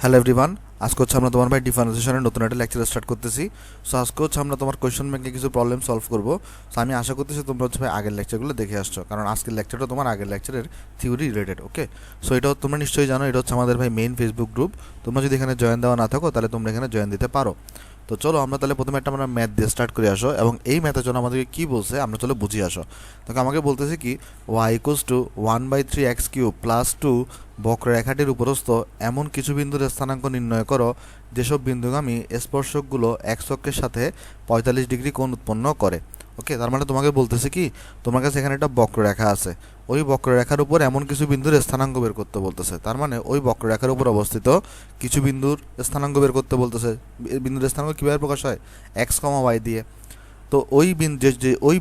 Hello everyone, আজকে হচ্ছে আমরা তোমার ভাই ডিফারেন্সিয়েশনের নতুন একটা লেকচার স্টার্ট করতেছি। সো আজকে হচ্ছে আমরা তোমার কোয়েশ্চন ব্যাংকে কিছু প্রবলেম সলভ করবো। সো আমি আশা করতেছি তোমরা হচ্ছে ভাই আগের লেকচারগুলো দেখে আসছো, কারণ আজকের লেকচারটা তোমার আগের লেকচারের থিওরি রিলেটেড। ওকে, সো এটা তোমরা নিশ্চয়ই জানো, এটা হচ্ছে আমাদের ভাই মেইন ফেসবুক গ্রুপ। তোমরা যদি এখানে জয়েন দেওয়া না থাকো তাহলে তোমরা এখানে জয়েন দিতে পারো। তো চলো আমরা তাহলে প্রথমে একটা আমরা ম্যাথ দিয়ে স্টার্ট করে আসো, এবং এই ম্যাথের জন্য আমাদেরকে কী বলছে আমরা চলো বুঝিয়ে আসো। তখন আমাকে বলতেছে কি y=1/3x³ + 2 বক্ররেখাটির উপরস্থ এমন কিছু বিন্দুর স্থানাঙ্ক নির্ণয় করো যেসব বিন্দুগামী স্পর্শকগুলো এক্স অক্ষের সাথে 45 ডিগ্রি কোণ উৎপন্ন করে। ওকে, তার মানে তোমাকে বলতেছে কি, তোমার কাছে এখানে একটা বক্ররেখা আছে, ওই বক্ররেখার উপর এমন কিছু বিন্দুর স্থানাঙ্ক বের করতে বলতেছে। তার মানে ওই বক্ররেখার উপর অবস্থিত কিছু বিন্দুর স্থানাঙ্ক বের করতে বলতেছে। বিন্দুর স্থানাঙ্ক কীভাবে প্রকাশ হয়? এক্স কমা ওয়াই দিয়ে। তো ওই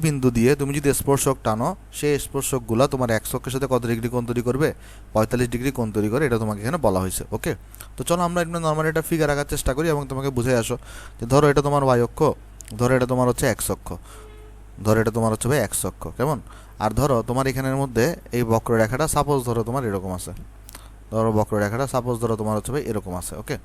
বিন্দু দিয়ে তুমি যদি স্পর্শক টানো, সেই স্পর্শকগুলো তোমার এক্স অক্ষের সাথে কত ডিগ্রি কোণ তৈরি করবে? 45 ডিগ্রি কোণ তৈরি করে, এটা তোমাকে এখানে বলা হয়েছে। ওকে, তো চলো আমরা এমনি নর্মালি একটা ফিগার আঁকার চেষ্টা করি এবং তোমাকে বুঝে আসো যে ধরো এটা তোমার ওয়াই অক্ষ, ধরো এটা তোমার হচ্ছে এক্স অক্ষ, ধরো এটা তোমার হচ্ছে ভাই এক্স অক্ষ, কেমন? আর ধরো তোমার এখানের মধ্যে এই বক্ররেখাটা সাপোজ ধরো তোমার এরকম আছে, ধরো বক্ররেখাটা সাপোজ ধরো তোমার হচ্ছে ভাই এরকম আছে। ওকে,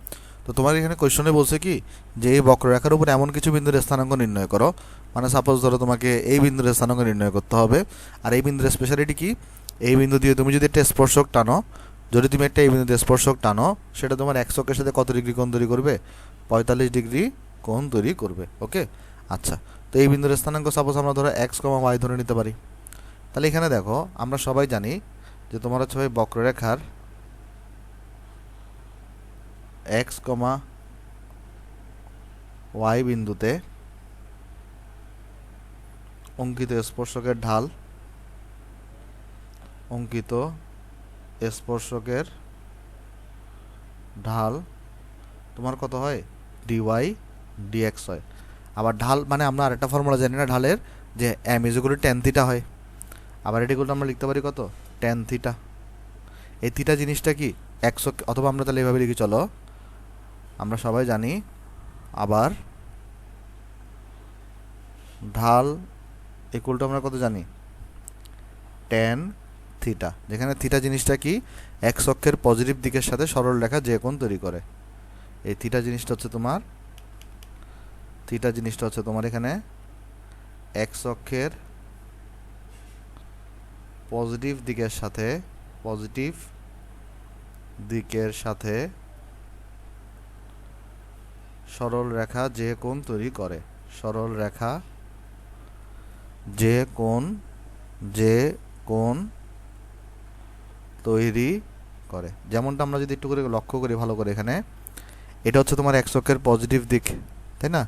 তো তোমার এখানে কোয়েশ্চনে বলছে কি যে এই বক্ররেখার উপর এমন কিছু বিন্দুর স্থানাঙ্ক নির্ণয় করো, মানে সাপোজ ধরো তোমাকে এই বিন্দুর স্থানাঙ্ক নির্ণয় করতে হবে। আর এই বিন্দুর স্পেশালিটি কি, এই বিন্দু দিয়ে তুমি যদি একটা স্পর্শক টানো, যদি তুমি একটা এই বিন্দুতে স্পর্শক টানো, সেটা তোমার এক্স অক্ষের সাথে কত ডিগ্রি কোণ তৈরি করবে? 45 ডিগ্রি কোণ তৈরি করবে। ওকে, আচ্ছা, তো এই বিন্দুর স্থানাঙ্ক সাপোজ আমরা ধরো এক্স কমা ওয়াই ধরে নিতে পারি। তাহলে এখানে দেখো আমরা সবাই জানি যে তোমার হচ্ছে ভাই বক্ররেখার এক্স কমা ওয়াই বিন্দুতে অঙ্কিত স্পর্শকের ঢাল, অঙ্কিত স্পর্শকের ঢাল তোমার কত হয়? ডিওয়াই ডিএক্স হয়। আবার ঢাল মানে আমরা আরেকটা ফর্মুলা জানি না ঢালের, যে m is equal to tan theta হয়। আবার এটিগুলো আমরা লিখতে পারি কত? Tan theta. এই থিটা জিনিসটা কি এক্স, অথবা আমরা তাহলে এইভাবে লিখি, চলো আমরা সবাই জানি আবার ঢাল ইকুয়াল টু আমরা কত জানি? ট্যান থিটা, যেখানে থিটা জিনিসটা কি এক্স অক্ষের পজিটিভ দিকের সাথে সরল রেখা যে কোণ তৈরি করে। এই থিটা জিনিসটা হচ্ছে তোমার এখানে এক্স অক্ষের পজিটিভ দিকের সাথে সরল রেখা যে কোণ তৈরি করে, সরল রেখা যে কোণ তৈরি করে। যেমনটা আমরা যদি একটু করে লক্ষ্য করি ভালো করে, এখানে এটা হচ্ছে তোমার এক্স অক্ষের পজিটিভ দিক, তাই না?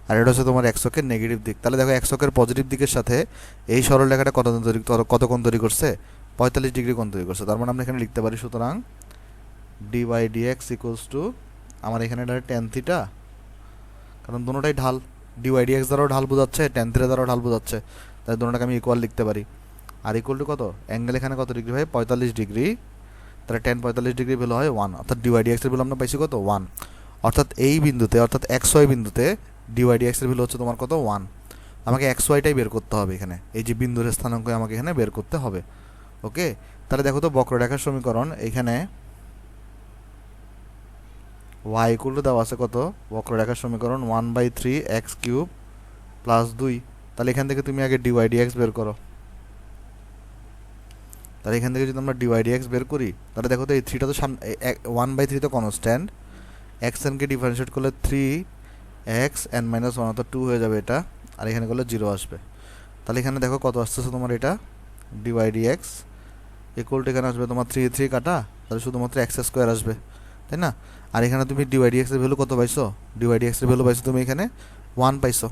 আর এটা হচ্ছে তোমার এক্স অক্ষের নেগেটিভ দিক। তাহলে দেখো এক্স অক্ষের পজিটিভ দিকের সাথে এই সরল রেখাটা কত কোণ তৈরি করছে? 45 ডিগ্রি কোণ তৈরি করছে। তার মানে আমরা এখানে লিখতে পারি সুতরাং d by d x equals to, আমার এখানে এটা ট্যান থিটা, কারণ দুটোটাই ঢাল, ডি বাই ডি এক্স দ্বারাও ঢাল বোঝাচ্ছে, ট্যান থিটা দ্বারাও ঢাল বোঝাচ্ছে, তাই দুটোটাকে আমি ইকুয়াল লিখতে পারি। আর ইকুয়াল টু কত? অ্যাঙ্গেল এখানে কত ডিগ্রি হয়? 45 ডিগ্রি। তাহলে ট্যান 45 ডিগ্রি ভ্যালু হয় 1, অর্থাৎ ডিওয়াই ডিএক্স এর ভ্যালু আমরা পাইছি কত? 1। অর্থাৎ এই বিন্দুতে, অর্থাৎ এক্স ওয়াই বিন্দুতে ডিওয়াই ডিএক্স এর ভ্যালু হচ্ছে তোমার কত? 1। আমাকে এক্স ওয়াইটাই বের করতে হবে এখানে, এই যে বিন্দুর স্থানাঙ্ক আমাকে এখানে বের করতে হবে। ওকে, তাহলে দেখো তো বক্ররেখার সমীকরণ এখানে ওয়াই ইকুয়াল টু দেওয়া আছে কত? বক্ররেখার সমীকরণ 1/3x³ + 2। তাহলে এখান থেকে তুমি আগে ডিওয়াই ডিএক্স বের করো। তাহলে এখান থেকে যদি আমরা ডিওয়াই ডিএক্স বের করি, তাহলে দেখো তো এই থ্রিটা তো 1/3 তো কনস্ট্যান্ট, এক্স এনকে ডিফারেন্সিয়েট করলে 3x(n - 1) অর্থাৎ 2 হয়ে যাবে এটা, আর এখানে করলে 0 আসবে। তাহলে এখানে দেখো কত আসতেছে তোমার, এটা ডিওয়াই ডিএক্স ইকুয়াল টু এখানে আসবে তোমার 3 কাটা, তাহলে শুধুমাত্র x² আসবে, তাই না? আর এখানে তুমি ডিওয়াই ডিএক্স এর ভ্যালু কত পাইছো? ডিওয়াই ডিএক্স এর ভ্যালু পাইছো তুমি এখানে 1 পাইছো,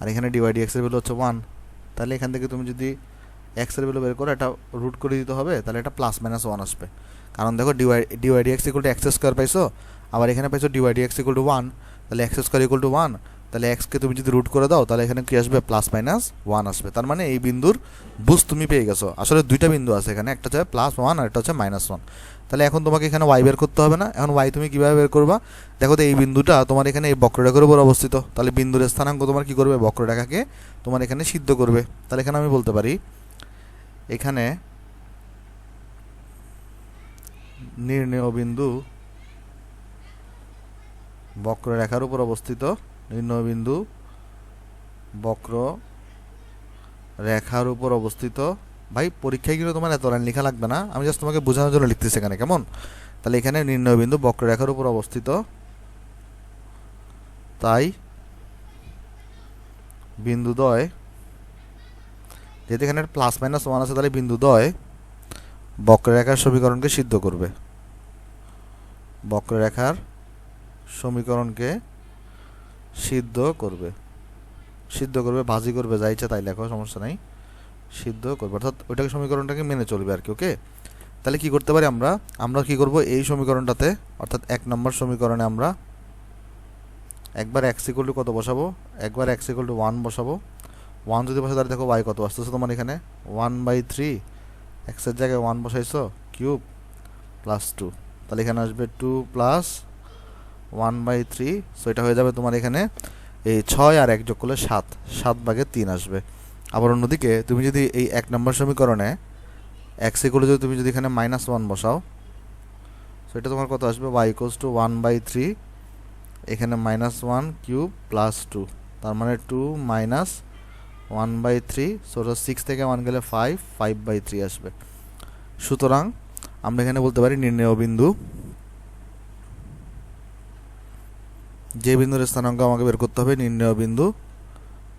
আর এখানে ডিওয়াই ডিএক্স এর ভ্যালু হচ্ছে 1। তাহলে এখান থেকে তুমি যদি এক্স এর ভ্যালু বের করে এটা রুট করে দিতে হবে, তাহলে এটা +-1 আসবে। কারণ দেখো dy d x equal two x² পাইছো, আবার এখানে পাইছো ডিওয়াই ডিএক্স ইকুয়াল টু 1, তাহলে x² ইকুয়াল টু 1, তাহলে এক্সকে তুমি যদি রুট করে দাও তাহলে এখানে কি আসবে? +-1 আসবে। তার মানে এই বিন্দুর বুঝ তুমি পেয়ে গেছো। আসলে দুইটা বিন্দু আছে এখানে, একটা হচ্ছে +1 আর একটা হচ্ছে -1। তাহলে এখন তোমাকে এখানে ওয়াই বের করতে হবে না। এখন ওয়াই তুমি কীভাবে বের করবা? দেখো তো এই বিন্দুটা তোমার এখানে এই বক্ররেখার উপর অবস্থিত, তাহলে বিন্দুর স্থানাঙ্ক তোমার কী করবে? বক্ররেখাকে তোমার এখানে সিদ্ধ করবে। তাহলে এখানে আমি বলতে পারি এখানে নির্ণেয় বিন্দু বক্ররেখার উপর অবস্থিত নির্ণয় বিন্দু বক্র রেখার উপর অবস্থিত। ভাই পরীক্ষায় কিন্তু তোমার এত লাইন লেখা লাগবে না, আমি জাস্ট তোমাকে বোঝানোর জন্য লিখতেছি এখানে, কেমন? তাহলে এখানে নির্ণয় বিন্দু বক্ররেখার উপর অবস্থিত, তাই বিন্দুদ্বয়, যেহেতু এখানে প্লাস মাইনাস ওয়ান আছে, তাহলে বিন্দুদ্বয় বক্ররেখার সমীকরণকে সিদ্ধ করবে। বক্ররেখার সমীকরণকে সিদ্ধ করবে, ভাজি করবে, যা ইচ্ছা তাই লেখো, সমস্যা নাই, সিদ্ধ করবে, অর্থাৎ ওইটাকে সমীকরণটাকে মেনে চলবে আর কি। ওকে, তাহলে কি করতে পারি আমরা? আমরা কি করব, এই সমীকরণটাতে অর্থাৎ 1 নম্বর সমীকরণে আমরা একবার x ইকুয়াল টু কত বসাবো? একবার x ইকুয়াল টু 1 বসাবো। 1 যদি বসে তাহলে দেখো y কত আসতেছে তোমার এখানে 1/3, x এর জায়গায় 1 বসাইছো, কিউব প্লাস 2, তাহলে এখানে আসবে 2 প্লাস 1/3, সো এটা হয়ে যাবে তোমার এখানে এই 6 আর 1 যোগ করলে 7/3 আসবে। আবার অন্যদিকে তুমি যদি এই 1 নম্বর সমীকরণে x ইকুয়াল টু তুমি যদি এখানে -1 বসাও, সো এটা তোমার কত আসবে? y ইকুয়ালস টু 1/3, এখানে -1 কিউব প্লাস 2, তার মানে 2 মাইনাস 1/3, সো 6 থেকে 1 গেলে 5/3 আসবে। সুতরাং আমরা এখানে বলতে পারি নির্ণেয় বিন্দু, যে বিন্দুর স্থানাঙ্ক আমাকে বের করতে হবে, নির্ণেয় বিন্দু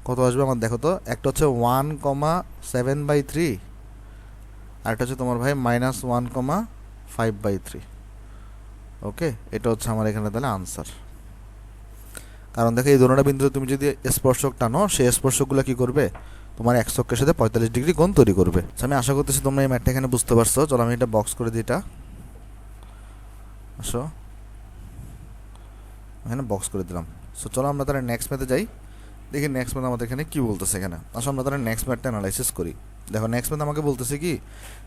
কত আসবে আমার দেখো তো। একটা হচ্ছে 1,7/3, আর একটা হচ্ছে তোমার ভাই -1,5/3। ওকে, এটা হচ্ছে আমার এখানে তাহলে আনসার। কারণ দেখো এই দুটো বিন্দুতে তুমি যদি স্পর্শক টানো, সেই স্পর্শকগুলো কি করবে? তোমার এক অক্ষের সাথে 45 ডিগ্রি কোণ তৈরি করবে। আমি আশা করতেছি তোমরা এই ম্যাথটা এখানে বুঝতে পারছো। চলো আমি এটা বক্স করে দিই, এটা আসো এখানে বক্স করে দিলাম। সো চলো আমরা তাহলে নেক্সট ম্যাথে যাই, দেখি নেক্সট ম্যাথ আমাদের এখানে কি বলতেছে। এখানে আসো আমরা তাহলে নেক্সট ম্যাথটা অ্যানালাইসিস করি। দেখো নেক্সট ম্যাথ আমাকে বলতেছে কি,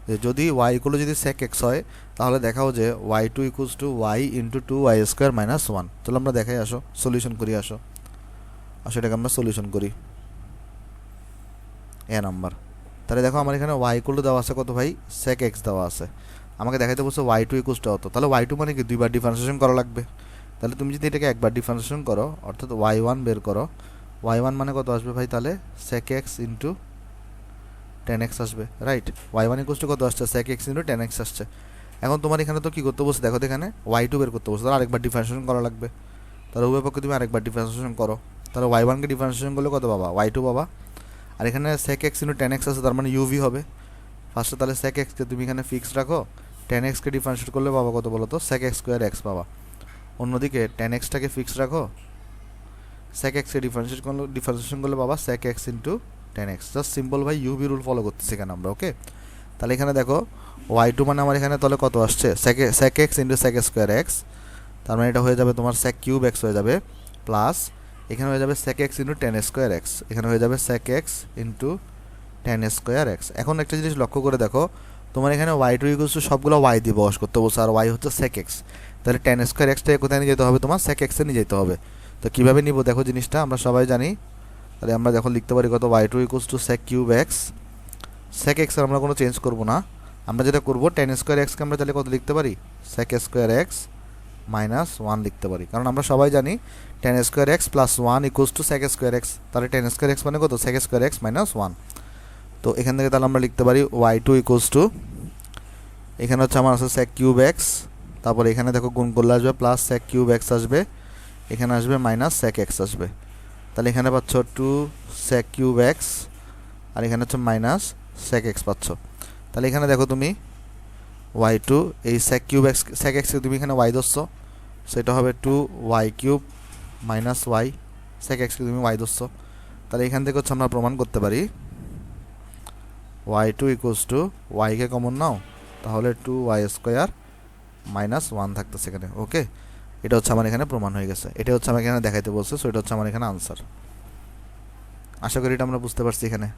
যে যদি y ইকুয়াল যদি sec x হয়, তাহলে দেখাও যে y2 equals to y into 2y² minus 1। চলো আমরা দেখাই, আসো সলিউশন করি, আসো এটাকে আমরা সলিউশন করি। এ নাম্বার, তাহলে দেখো আমার এখানে y ইকুয়াল টু দেওয়া আছে কত ভাই? sec x দেওয়া আছে। আমাকে দেখাইতে বলছে y2 ইকুয়ালস টু কত, তাহলে y2 মানে কি দুইবার ডিফারেন্সিয়েশন করা লাগবে। তাহলে তুমি যদি এটাকে একবার ডিফারেন্সিয়েশন করো, অর্থাৎ y1 বের করো, y1 মানে কত আসবে ভাই? তাহলে sec x into tan x আসবে, রাইট? y1 ইকুয়ালস টু কত আসছে? sec x into tan x আসছে। এখন তোমার এখানে তো কি করতে বলছে দেখো, এখানে y2 বের করতে বলছে, তাহলে আরেকবার ডিফারেন্সিয়েশন করা লাগবে। তাহলে উভয় পক্ষে তুমি আরেকবার ডিফারেন্সিয়েশন করো, তাহলে y1 কে ডিফারেন্সিয়েশন করলে কত পাবা? y2 পাবা। আর এখানে sec x into tan x আছে, তার মানে uv হবে ফার্স্টে। তাহলে sec x কে তুমি এখানে ফিক্স রাখো, tan x কে ডিফারেন্সিয়েট করলে পাবা কত বলো তো? sec x স্কয়ার x পাবা। অন্যদিকে tan x টাকে ফিক্স রাখো, sec x কে ডিফারেন্সিয়েশন করলে পাবা sec x into tan x। Just simple ভাই ইউভি রুল ফলো করতেছি এখানে আমরা। ওকে, তাহলে এখানে দেখো y2 মানে আমার এখানে তাহলে কত আসছে? sec x into sec square x, তার মানে এটা হয়ে যাবে তোমার sec কিউব x হয়ে যাবে, প্লাস এখানে হয়ে যাবে sec x into tan square x, এখানে হয়ে যাবে sec x into tan square x। এখন একটা জিনিস লক্ষ্য করে দেখো, তোমার এখানে y2 ইকুয়ালস টু সবগুলো y দিয়ে বস করতে বলছে, আর y হচ্ছে sec x, তাহলে tan স্কয়ার x টাকে কোথায় নিয়ে যেতে হবে? তোমার sec x এ নিয়ে যেতে হবে। তো কীভাবে নিব দেখো জিনিসটা, আমরা সবাই জানি। তাহলে আমরা দেখো লিখতে পারি কত? y2 equals two sec cube x, sec x এর আমরা কোনো চেঞ্জ করব না, আমরা যেটা করব tan স্কয়ার x কে আমরা তাহলে কত লিখতে পারি? sec স্কয়ার x মাইনাস 1 লিখতে পারি, কারণ আমরা সবাই জানি tan square x plus 1 equals to sec square x, তাহলে tan স্কয়ার x মানে কত? sec square x minus 1। তো এখান থেকে তাহলে আমরা লিখতে পারি y2 ইকুয়ালস টু, এখানে হচ্ছে আমার আছে sec কিউব x, তারপর এখানে দেখো গুণ করলে আসবে প্লাস sec কিউব x আসবে, এখানে আসবে মাইনাস sec x আসবে। তাহলে এখানে পাচ্ছ 2 sec কিউব x, আর এখানে হচ্ছে মাইনাস sec x পাচ্ছ। তাহলে এখানে দেখো তুমি y2 এই sec cube x, sec x কে তুমি এখানে y ধরছো, সেটা হবে 2y cube minus y, sec x কে তুমি y ধরছো। তাহলে এখান থেকে হচ্ছে আমরা প্রমাণ করতে পারি y2 ইকুয়ালস টু y কে কমন নাও, তাহলে 2y স্কোয়ার মাইনাস 1 থাকতেছে এখানে। ওকে, এটা হচ্ছে আমার এখানে প্রমাণ হয়ে গেছে, এটা হচ্ছে আমাকে এখানে দেখাইতে বলছে, সো এটা হচ্ছে আমার এখানে আনসার। আশা করি এটা আমরা বুঝতে পারছি এখানে,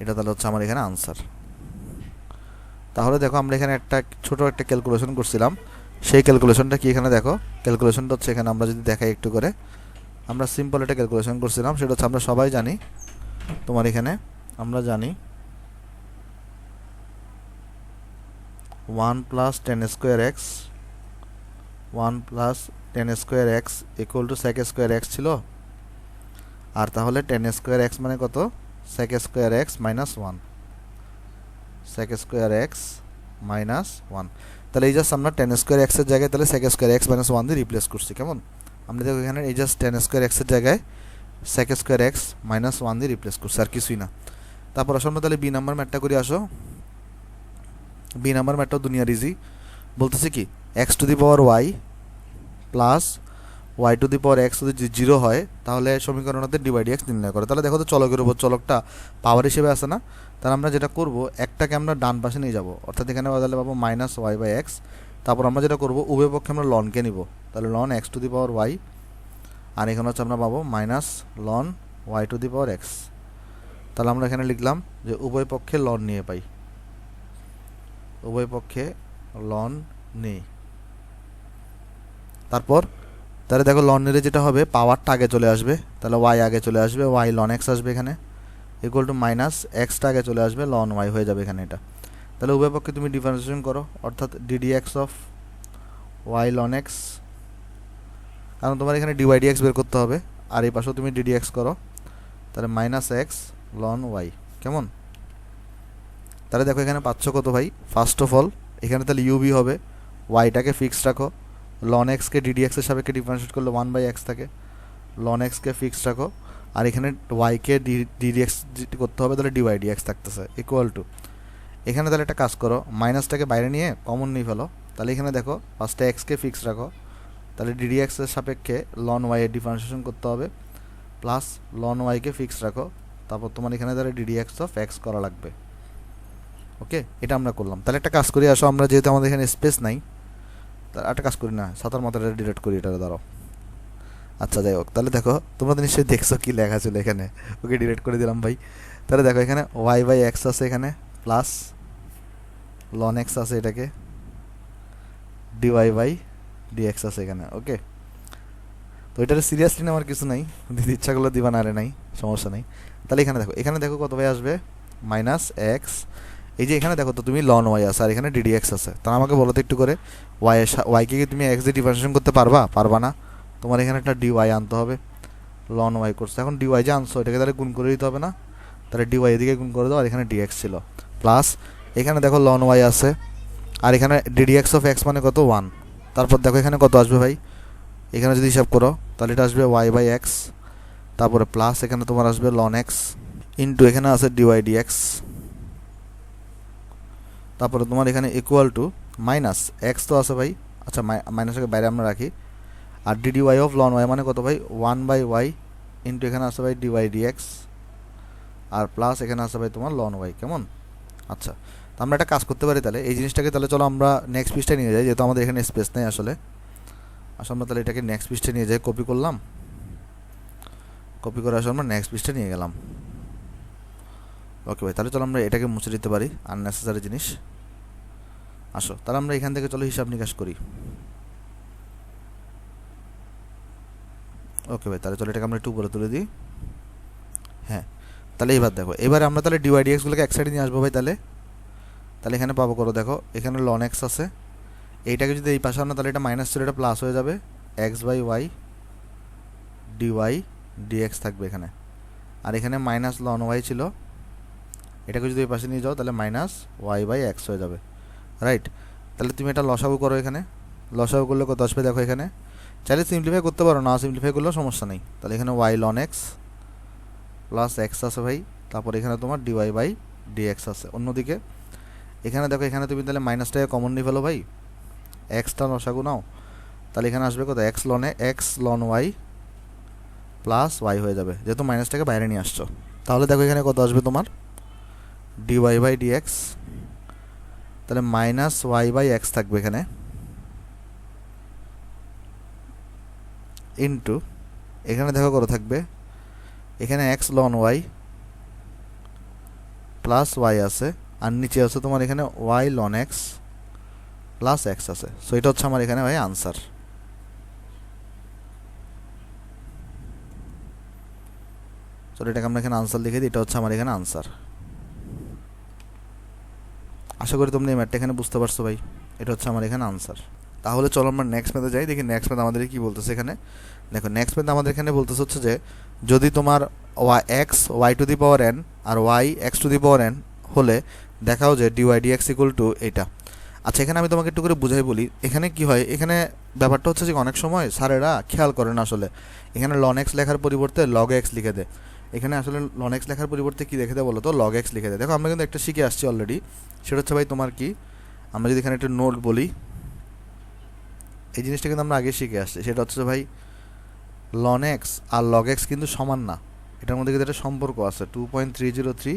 এটা তাহলে হচ্ছে আমার এখানে আনসার। তাহলে দেখো আমরা এখানে একটা ছোট একটা ক্যালকুলেশন করছিলাম, সেই ক্যালকুলেশনটা কি এখানে দেখো, ক্যালকুলেশনটা হচ্ছে এখানে আমরা যদি দেখাই একটু করে, আমরা সিম্পল একটা ক্যালকুলেশন করছিলাম, সেটা হচ্ছে আমরা সবাই জানি, তোমার এখানে আমরা জানি 1 plus tan square x 1 plus tan square x equal to sec square x ছিল, আর তাহলে টেন স্কোয়ার এক্স মানে কত, sec square x minus one, sec square x minus one. তাহলে এই জাস্ট আমরা টেন স্কোয়ার এক্সের জায়গায় তাহলে sec square x minus one দিয়ে রিপ্লেস করছি। কেমন, আমরা দেখো এখানে এই জাস্ট টেন স্কোয়ার এক্সের জায়গায় sec square x minus one দিয়ে রিপ্লেস করছি, আর কিছুই না। তারপর আসো আমরা তাহলে বি নাম্বার ম্যাটটা করে আসো। বি নাম্বার ম্যাটটাও দুনিয়ার ইজি, বলতেছে কি x to the power y plus y to the power x যদি জিরো হয় তাহলে সমীকরণতে ডিভাইড এক্স নির্ণয় করে। তাহলে দেখো তো চলকের উপর চলকটা পাওয়ার হিসেবে আসে না, তাহলে আমরা যেটা করব একটাকে আমরা ডান পাশে নিয়ে যাব, অর্থাৎ এখানে বদলে পাবো মাইনাস ওয়াই বাই এক্স। তারপর আমরা যেটা করব উভয় পক্ষে আমরা লনকে নিব, তাহলে ln x to the power y, আর এখানে হচ্ছে আমরা পাবো minus ln y to the power x. তাহলে আমরা এখানে লিখলাম যে উভয় পক্ষে লন নিয়ে পাই, উভয় পক্ষে লন নেই। তারপর তাহলে দেখো লন নিলে যেটা হবে পাওয়ারটা আগে চলে আসবে, তাহলে ওয়াই আগে চলে আসবে, ওয়াই লন এক্স আসবে এখানে ইকুয়াল টু মাইনাস এক্সটা আগে চলে আসবে, লন ওয়াই হয়ে যাবে এখানে এটা। তাহলে উভয় পক্ষে তুমি ডিফারেন্সিয়েশন করো, অর্থাৎ d d x of y ln x, কারণ তোমার এখানে ডিওয়াই ডি এক্স বের করতে হবে, আর এই পাশেও তুমি ডিডি এক্স করো, তাহলে মাইনাস এক্স লন ওয়াই। কেমন, তাহলে দেখো এখানে পাচ্ছ কত ভাই, ফার্স্ট অফ অল এখানে তাহলে ইউবি হবে, ওয়াইটাকে ফিক্স রাখো, লন এক্সকে ডিডি এক্সের সাপেক্ষে ডিফারেন্সিয়েট করলে ওয়ান বাই এক্স থাকে, লন এক্সকে ফিক্স রাখো, আর এখানে ওয়াইকে ডিডি এক্স করতে হবে, তাহলে ডিওয়াই ডি এক্স থাকতেছে ইকুয়াল টু, এখানে তাহলে একটা কাজ করো মাইনাসটাকে বাইরে নিয়ে কমন নিয়ে ফেলো, তাহলে এখানে দেখো ফার্স্টে এক্সকে ফিক্স রাখো, তাহলে ডিডি এক্সের সাপেক্ষে লন ওয়াইয়ের ডিফারেন্সিয়েশন করতে হবে, প্লাস লন ওয়াইকে ফিক্স রাখো, তারপর তোমার এখানে তাহলে ডিডি এক্স অফ এক্স করা লাগবে। ওকে, এটা আমরা করলাম। তাহলে একটা কাজ করি আসো, আমরা যেহেতু আমাদের এখানে স্পেস নাই, তাহলে একটা কাজ করি না, সাতার মাথাটা ডিলিট করি, এটা ধরো। আচ্ছা যাই হোক, তাহলে দেখো তোমরা তো নিশ্চয়ই দেখছো কি লেখা ছিল এখানে, ওকে ডিলিট করে দিলাম ভাই। তাহলে দেখো এখানে ওয়াই বাই এক্স আছে এখানে, প্লাস লন এক্স আছে, এটাকে ডিওয়াই বাই ডিএক্স আছে এখানে। ওকে, তো এটার সিরিয়াসলি নেওয়ার কিছু নাই, দিদি ইচ্ছাগুলো দিবা না, আরে নাই সমস্যা নেই। তাহলে এখানে দেখো কত ভাই আসবে, মাইনাস এক্স, এই যে এখানে দেখো তো তুমি লন ওয়াই আছে আর এখানে ডিডি এক্স আছে, তাহলে আমাকে বলো তো একটু করে ওয়াইকে কি তুমি এক্স দিয়ে ডিফারেন্সিয়েশন করতে পারবা না, তোমার এখানে একটা ডিওয়াই আনতে হবে, লন ওয়াই করছে, এখন ডিওয়াই যে আনছো এটাকে তাহলে গুণ করে দিতে হবে না, তাহলে ডিওয়াই এদিকে গুণ করে দাও, আর এখানে ডিএক্স ছিল, প্লাস এখানে দেখো লন ওয়াই আছে, আর এখানে ডিডি এক্স অফ এক্স মানে কত ওয়ান, তারপর দেখো এখানে কত আসবে ভাই, এখানে যদি হিসাব করো তাহলে এটা আসবে ওয়াই বাই এক্স, তারপরে প্লাস এখানে তোমার আসবে লন এক্স ইন্টু এখানে আছে ডিওয়াই ডিএক্স, তারপরে তোমার এখানে ইকুয়াল টু মাইনাস এক্স তো আছে ভাই, আচ্ছা মাইনাসকে বাইরে আমরা রাখি, আর d d y of ln y মানে কত ভাই, ওয়ান বাই ওয়াই ইন্টু এখানে আছে ভাই ডিওয়াই ডিএক্স, আর প্লাস এখানে আছে ভাই তোমার লন ওয়াই। কেমন, আচ্ছা তো আমরা একটা কাজ করতে পারি, তাহলে এই জিনিসটাকে তাহলে চলো আমরা নেক্সট পৃষ্ঠায় নিয়ে যাই, যেহেতু আমাদের এখানে স্পেস নেই আসলে আমরা তাহলে এটাকে নেক্সট পৃষ্ঠায় নিয়ে যাই, কপি করলাম, কপি করে আসলে আমরা নেক্সট পৃষ্ঠায় নিয়ে গেলাম। ওকে ভাই, তাহলে চলো আমরা এটাকে মুছে দিতে পারি আননেসেসারি জিনিস। আসো তাহলে আমরা এখান থেকে চলো হিসাব নিকাশ করি। ওকে ভাই, তাহলে চলো এটাকে আমরা একটু উপরে তুলে দিই। হ্যাঁ, তাহলে এবার দেখো, এবারে আমরা তাহলে ডিওয়াই ডিএক্সগুলোকে এক সাইডে নিয়ে আসবো ভাই, তাহলে এখানে পাবো করো, দেখো এখানে লন এক্স আছে, এইটাকে যদি এই পাশে আনো তাহলে এটা মাইনাস ছিল, এটা প্লাস হয়ে যাবে, x by y dy dx থাকবে এখানে, আর এখানে মাইনাস লন ওয়াই ছিল, এটাকে যদি এই পাশে নিয়ে যাও তাহলে মাইনাস ওয়াই বাই এক্স হয়ে যাবে, রাইট। তাহলে তুমি এটা লসাগু করো, এখানে লসাগু করলে কত আসবে দেখো, এখানে চাইলে সিম্পলিফাই করতে পারো, না সিম্পলিফাই করলেও সমস্যা নেই। তাহলে এখানে y ln x plus x আছে ভাই, তারপর এখানে তোমার ডিওয়াই বাই ডিএক্স আছে। অন্যদিকে এখানে দেখো, এখানে তুমি তাহলে মাইনাসটাকে কমন নিয়ে ফেলো ভাই, এক্সটা লসাগু নাও, তাহলে এখানে আসবে কত, x ln y plus y হয়ে যাবে, যেহেতু মাইনাসটাকে বাইরে নিয়ে আসছো। তাহলে দেখো এখানে কত আসবে তোমার, ডিওয়াই বাই ডিএক্স, তাহলে মাইনাস ওয়াই বাই এক্স থাকবে এখানে, ইন্টু এখানে দেখো কত থাকবে, এখানে x ln y plus y আছে, আর নিচে আছে তোমার এখানে y ln x plus x আছে। সো এটা হচ্ছে আমার এখানে ভাই আনসার। চলো এটাকে আমরা এখানে আনসার লিখে দিই, এটা হচ্ছে আমার এখানে আনসার। আশা করি তোমরা এই ম্যাথটা এখানে বুঝতে পারছো ভাই, এটা হচ্ছে আমার এখানে আনসার। তাহলে চলো আমরা নেক্সট মেথে যাই, দেখি নেক্সট মেথ আমাদের কি বলতেছে এখানে। দেখো নেক্সট মেথ আমাদের এখানে বলতেছে হচ্ছে যে যদি তোমার x y to the power n আর y x to the power n হলে দেখাও যে ডিওয়াই ডিএক্স ইকুয়াল টু এইটা। আচ্ছা এখানে আমি তোমাকে একটু করে বুঝাই বলি, এখানে কি হয়, এখানে ব্যাপারটা হচ্ছে যে অনেক সময় স্যারেরা খেয়াল করে না আসলে, এখানে লন এক্স লেখার পরিবর্তে লগ এক্স লিখে দেয়। এখানে আসলে লন এক্স লেখার পরিবর্তে কী লিখে দেয় বলো তো, লগ এক্স লিখে দেয়। দেখো আমরা কিন্তু একটা শিখে আসছি অলরেডি, সেটা হচ্ছে ভাই তোমার কি, আমরা যদি এখানে একটা নোট বলি, এই জিনিসটা কিন্তু আমরা আগে শিখে আসছি, সেটা হচ্ছে ভাই লন এক্স আর লগ এক্স কিন্তু সমান না, এটার মধ্যে কিন্তু একটা সম্পর্ক আছে 2.303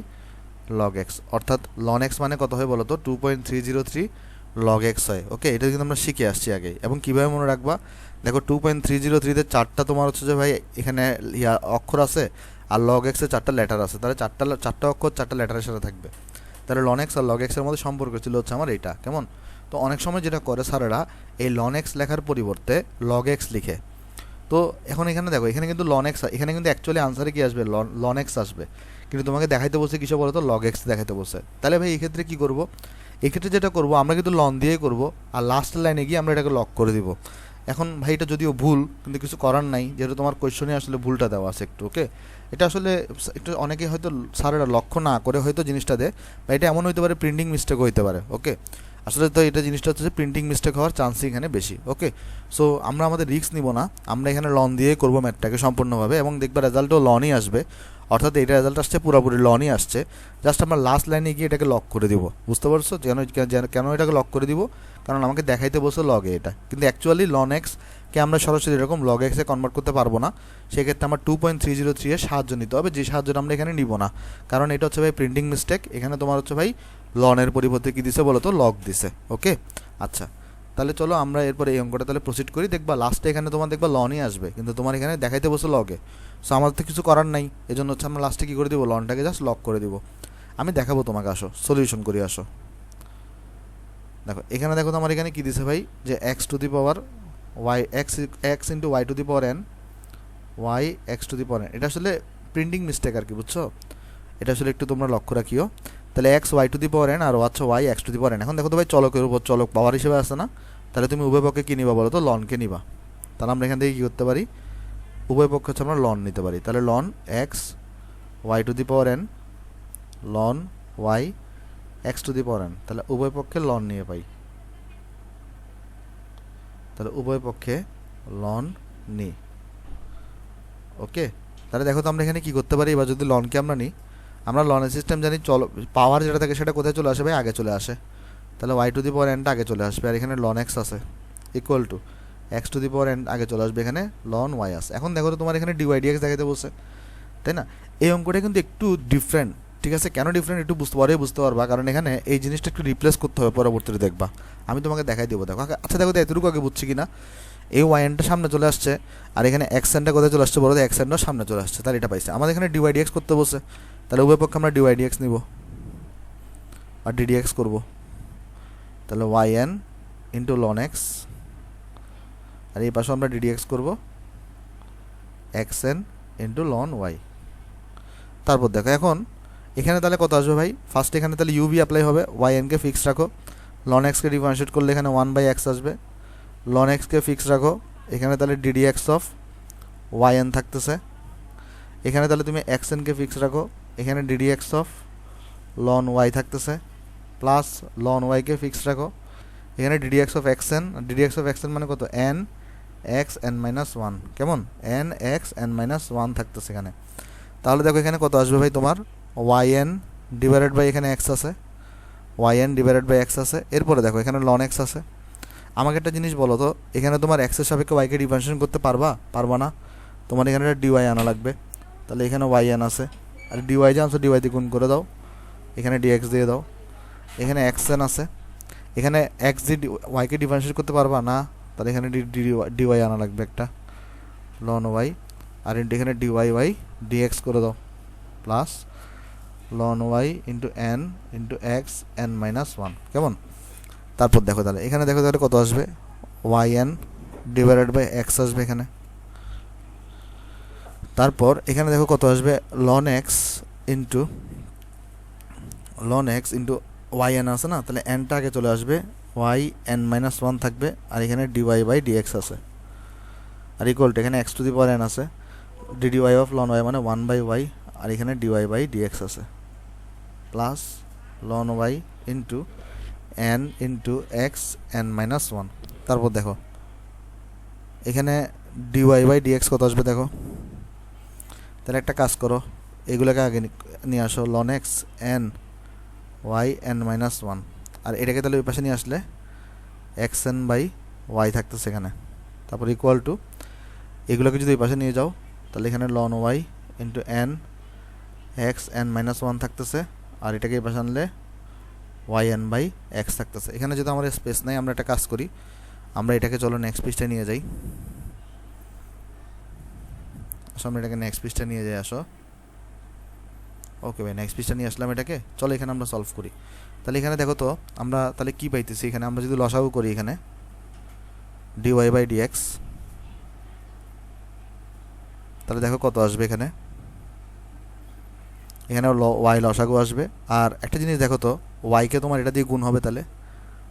লগ এক্স, অর্থাৎ লন এক্স মানে কত হয় বলো তো 2.303 লগ এক্স হয়। ওকে, এটা কিন্তু আমরা শিখে আসছি আগেই। এবং কীভাবে মনে রাখবা, দেখো 2.303-তে চারটা তোমার হচ্ছে যে ভাই এখানে অক্ষর আছে, আর লগ এক্সে চারটা লেটার আছে, তাহলে চারটা অক্ষর চারটা লেটারের সাথে থাকবে, তাহলে লন এক্স আর লগ এক্সের মধ্যে সম্পর্ক ছিল হচ্ছে আমার এইটা। কেমন? তো অনেক সময় যেটা করে স্যারেরা এই লন এক্স লেখার পরিবর্তে লগ এক্স লিখে। তো এখন এখানে দেখো, এখানে কিন্তু লন এক্স, এখানে কিন্তু অ্যাকচুয়ালি আনসারে কি আসবে, লন এক্স আসবে, কিন্তু তোমাকে দেখাইতে বলছে কিসে বলো তো, লগ এক্স দেখাইতে বলছে। তাহলে ভাই এই ক্ষেত্রে কী করবো, এক্ষেত্রে যেটা করবো আমরা কিন্তু লন দিয়েই করবো, আর লাস্ট লাইনে গিয়ে আমরা এটাকে লক করে দিব। এখন ভাই এটা যদিও ভুল, কিন্তু কিছু করার নাই, যেহেতু তোমার কোয়েশ্চনে আসলে ভুলটা দেওয়া আছে একটু। ওকে, এটা আসলে একটু অনেকে হয়তো স্যারেরা লক্ষ্য না করে হয়তো জিনিসটা দেয়, বা এটা এমন হইতে পারে প্রিন্টিং মিস্টেক হইতে পারে। ওকে, আসলে তো এটা জিনিসটা হচ্ছে যে প্রিন্টিং মিস্টেক হওয়ার চান্সই এখানে বেশি। ওকে, সো আমরা আমাদের রিস্ক নিব না, আমরা এখানে লন দিয়ে করবো ম্যাথটাকে সম্পূর্ণভাবে, এবং দেখবা রেজাল্টও লনই আসবে, অর্থাৎ এটা রেজাল্ট আসছে পুরোপুরি লনই আসছে। জাস্ট আমরা লাস্ট লাইনে গিয়ে এটাকে লক করে দিব। বুঝতে পারছো কেন এটাকে লক করে দিব, কারণ আমাকে দেখাইতে বসে লগে এটা, কিন্তু অ্যাকচুয়ালি লন এক্সকে আমরা সরাসরি এরকম লগ এক্সে কনভার্ট করতে পারবো না, সেক্ষেত্রে আমার 2.303 এর সাহায্য নিতে হবে, যে সাহায্যটা আমরা এখানে নিব না, কারণ এটা হচ্ছে ভাই প্রিন্টিং মিস্টেক। এখানে তোমার হচ্ছে ভাই লনের পরিবর্তে কী দিছে বলো তো, লগ দিছে। ওকে, আচ্ছা তাহলে চলো আমরা এরপরে এই অঙ্কটা তাহলে প্রসিড করি। দেখবা লাস্টে এখানে তোমার দেখবা লনই আসবে, কিন্তু তোমার এখানে দেখাইতে বসে লগে, সো আমাদের তো কিছু করার নাই, এজন্য হচ্ছে আমরা লাস্টে কী করে দিব, লনটাকে জাস্ট লক করে দিব। আমি দেখাবো তোমাকে, আসো সলিউশন করি আসো। দেখো এখানে দেখো তো আমার এখানে কী দিছে ভাই, যে x to the power y x into y to the power n y x to the power n, এটা আসলে প্রিন্টিং মিস্টেক আর কি, বুঝছো, এটা আসলে একটু তোমরা লক্ষ্য রাখিও। তাহলে x y to the power n আর হচ্ছে y x to the power n. এখন দেখো তো ভাই চলকের উপর চলক পাওয়ার হিসেবে আসে না, তাহলে তুমি উভয় পক্ষে কী নিবা বলো তো, লনকে নিবা। তাহলে আমরা এখান থেকে কী করতে পারি, উভয় পক্ষে হচ্ছে আমরা লন নিতে পারি। তাহলে ln x y to the power n ln y x to the power n, তাহলে উভয় পক্ষে লন নিয়ে পাই, তাহলে উভয় পক্ষে লন নিই। ওকে, তাহলে দেখো তো আমরা এখানে কী করতে পারি, এবার যদি লনকে আমরা নিই, আমরা লনের সিস্টেম জানি, চলো পাওয়ার যেটা থাকে সেটা কোথায় চলে আসে ভাই, আগে চলে আসে, তাহলে ওয়াই টু দি পাওয়ার এনটা আগে চলে আসবে, আর এখানে লন এক্স আছে equal to x to the power N আগে চলে আসবে, এখানে লন ওয়াই আছে। এখন দেখো তো তোমার এখানে ডিওয়াই ডিএক্স দেখাতে বলছে, তাই না? এই অঙ্কটা কিন্তু একটু ডিফারেন্ট, ঠিক আছে? কেন ডিফারেন্ট একটু বুঝতে পারবা, কারণ এখানে এই জিনিসটা একটু রিপ্লেস করতে হবে পরবর্তীতে, দেখবা আমি তোমাকে দেখাই দেবো। দেখো আচ্ছা, দেখো তো এতটুকু আগে বুঝছি কি না, এই ওয়াই এনটা সামনে চলে আসছে, আর এখানে এক্স এনটা কোথায় চলে আসছে বড়, এক্স এনটাও সামনে চলে আসছে, তাহলে এটা পাইছে। আমাদের এখানে ডিওয়াই ডিএক্স করতে বসে, তাহলে উভয় পক্ষে আমরা ডিওয়াই ডিএক্স নিব আর ডিডিএক্স করব, তাহলে y n into ln x, আর এই পাশে আমরা ডিডিএক্স করব x n into ln y. তারপর দেখো এখন এখানে তাহলে কত আসবে ভাই, ফার্স্ট এখানে তাহলে ইউভি অ্যাপ্লাই হবে, ওয়াই এনকে ফিক্স রাখো, লন এক্সকে ডিফারেন্সিয়েট করলে এখানে 1/x আসবে, লন এক্সকে ফিক্স রাখো, এখানে তাহলে ডিডিএক্স অফ ওয়াই এন থাকতেছে, এখানে তাহলে তুমি এক্স এনকে ফিক্স রাখো, এখানে ডিডিএক্স অফ লন ওয়াই থাকতেছে, প্লাস লন ওয়াইকে ফিক্স রাখো, এখানে d d x of x n, d d x of x n মানে কত, n x n minus one, কেমন, n x n minus one থাকতেছে এখানে। তাহলে দেখো এখানে কত আসবে ভাই তোমার, ওয়াই এন ডিভাইডেড বাই এখানে এক্স আছে, y n divided by x আছে, এরপরে দেখো এখানে লন এক্স আছে। আমাকে একটা জিনিস বলো তো, এখানে তোমার এক্সের সাপেক্ষে ওয়াইকে ডিফারেন্সিয়েশন করতে পারবা না, তোমার এখানে একটা ডিওয়াই আনা লাগবে, তাহলে এখানে ওয়াই এন আছে, আর ডিওয়াই যে আনছো ডিওয়াই দিয়ে গুণ করে দাও, এখানে ডিএক্স দিয়ে দাও, এখানে এক্স এন আছে, এখানে এক্স দিয়ে ওয়াইকে ডিফারেন্সিয়েট করতে পারবা না, তাহলে এখানে ডিওয়াই আনা লাগবে একটা, লন ওয়াই, আর এখানে ডিওয়াই ওয়াই ডিএক্স করে দাও, plus ln y into n into x n minus one, কেমন। তারপর দেখো তাহলে এখানে দেখো তাহলে কত আসবে, y n divided by x আসবে এখানে, তারপর এখানে দেখো কত আসবে, ln x into y n আছে না, তাহলে এনটা আগে চলে আসবে, ওয়াই এন মাইনাস ওয়ান থাকবে, আর এখানে ডিওয়াই বাই ডিএক্স আছে, আর ইকুয়াল টু এখানে x to the power n আছে, ডিডিওয়াই অফ লন ওয়াই মানে ওয়ান বাই ওয়াই, আর এখানে ডিওয়াই বাই ডিএক্স আছে, plus ln y into n into x n minus one. তারপর দেখো এখানে ডিওয়াই বাই ডিএক্স কত আসবে দেখো, তাহলে একটা কাজ করো, এগুলোকে আগে নিয়ে আসো, ln x n y n minus one, আর এটাকে তাহলে ওই পাশে নিয়ে আসলে এক্স এন বাই ওয়াই থাকতেছে এখানে, তারপর ইকুয়াল টু এগুলোকে যদি ওই পাশে নিয়ে যাও তাহলে এখানে ln y into n x n minus one থাকতেছে, আর এটাকে এই পাশে আনলে ওয়াই এন বাই এক্স থাকতেছে। এখানে যদি আমার স্পেস নাই, আমরা একটা কাজ করি, আমরা এটাকে চলো নেক্সট পৃষ্ঠায় নিয়ে যাই, আমরা এটাকে নেক্সট পৃষ্ঠায় নিয়ে যাই আসো। ওকে ভাই, নেক্সট পৃষ্ঠা নিয়ে আসলাম এটাকে, চলো এখানে আমরা সলভ করি। তাহলে এখানে দেখো তো আমরা তাহলে কী পাইতেছি, এখানে আমরা যদি লসাগু করি এখানে ডিওয়াই বাই ডিএক্স, তাহলে দেখো কত আসবে এখানে, এখানে ওয়াই লসাগু আসবে। আর একটা জিনিস দেখো তো, ওয়াইকে তোমার এটা দিয়ে গুণ হবে, তাহলে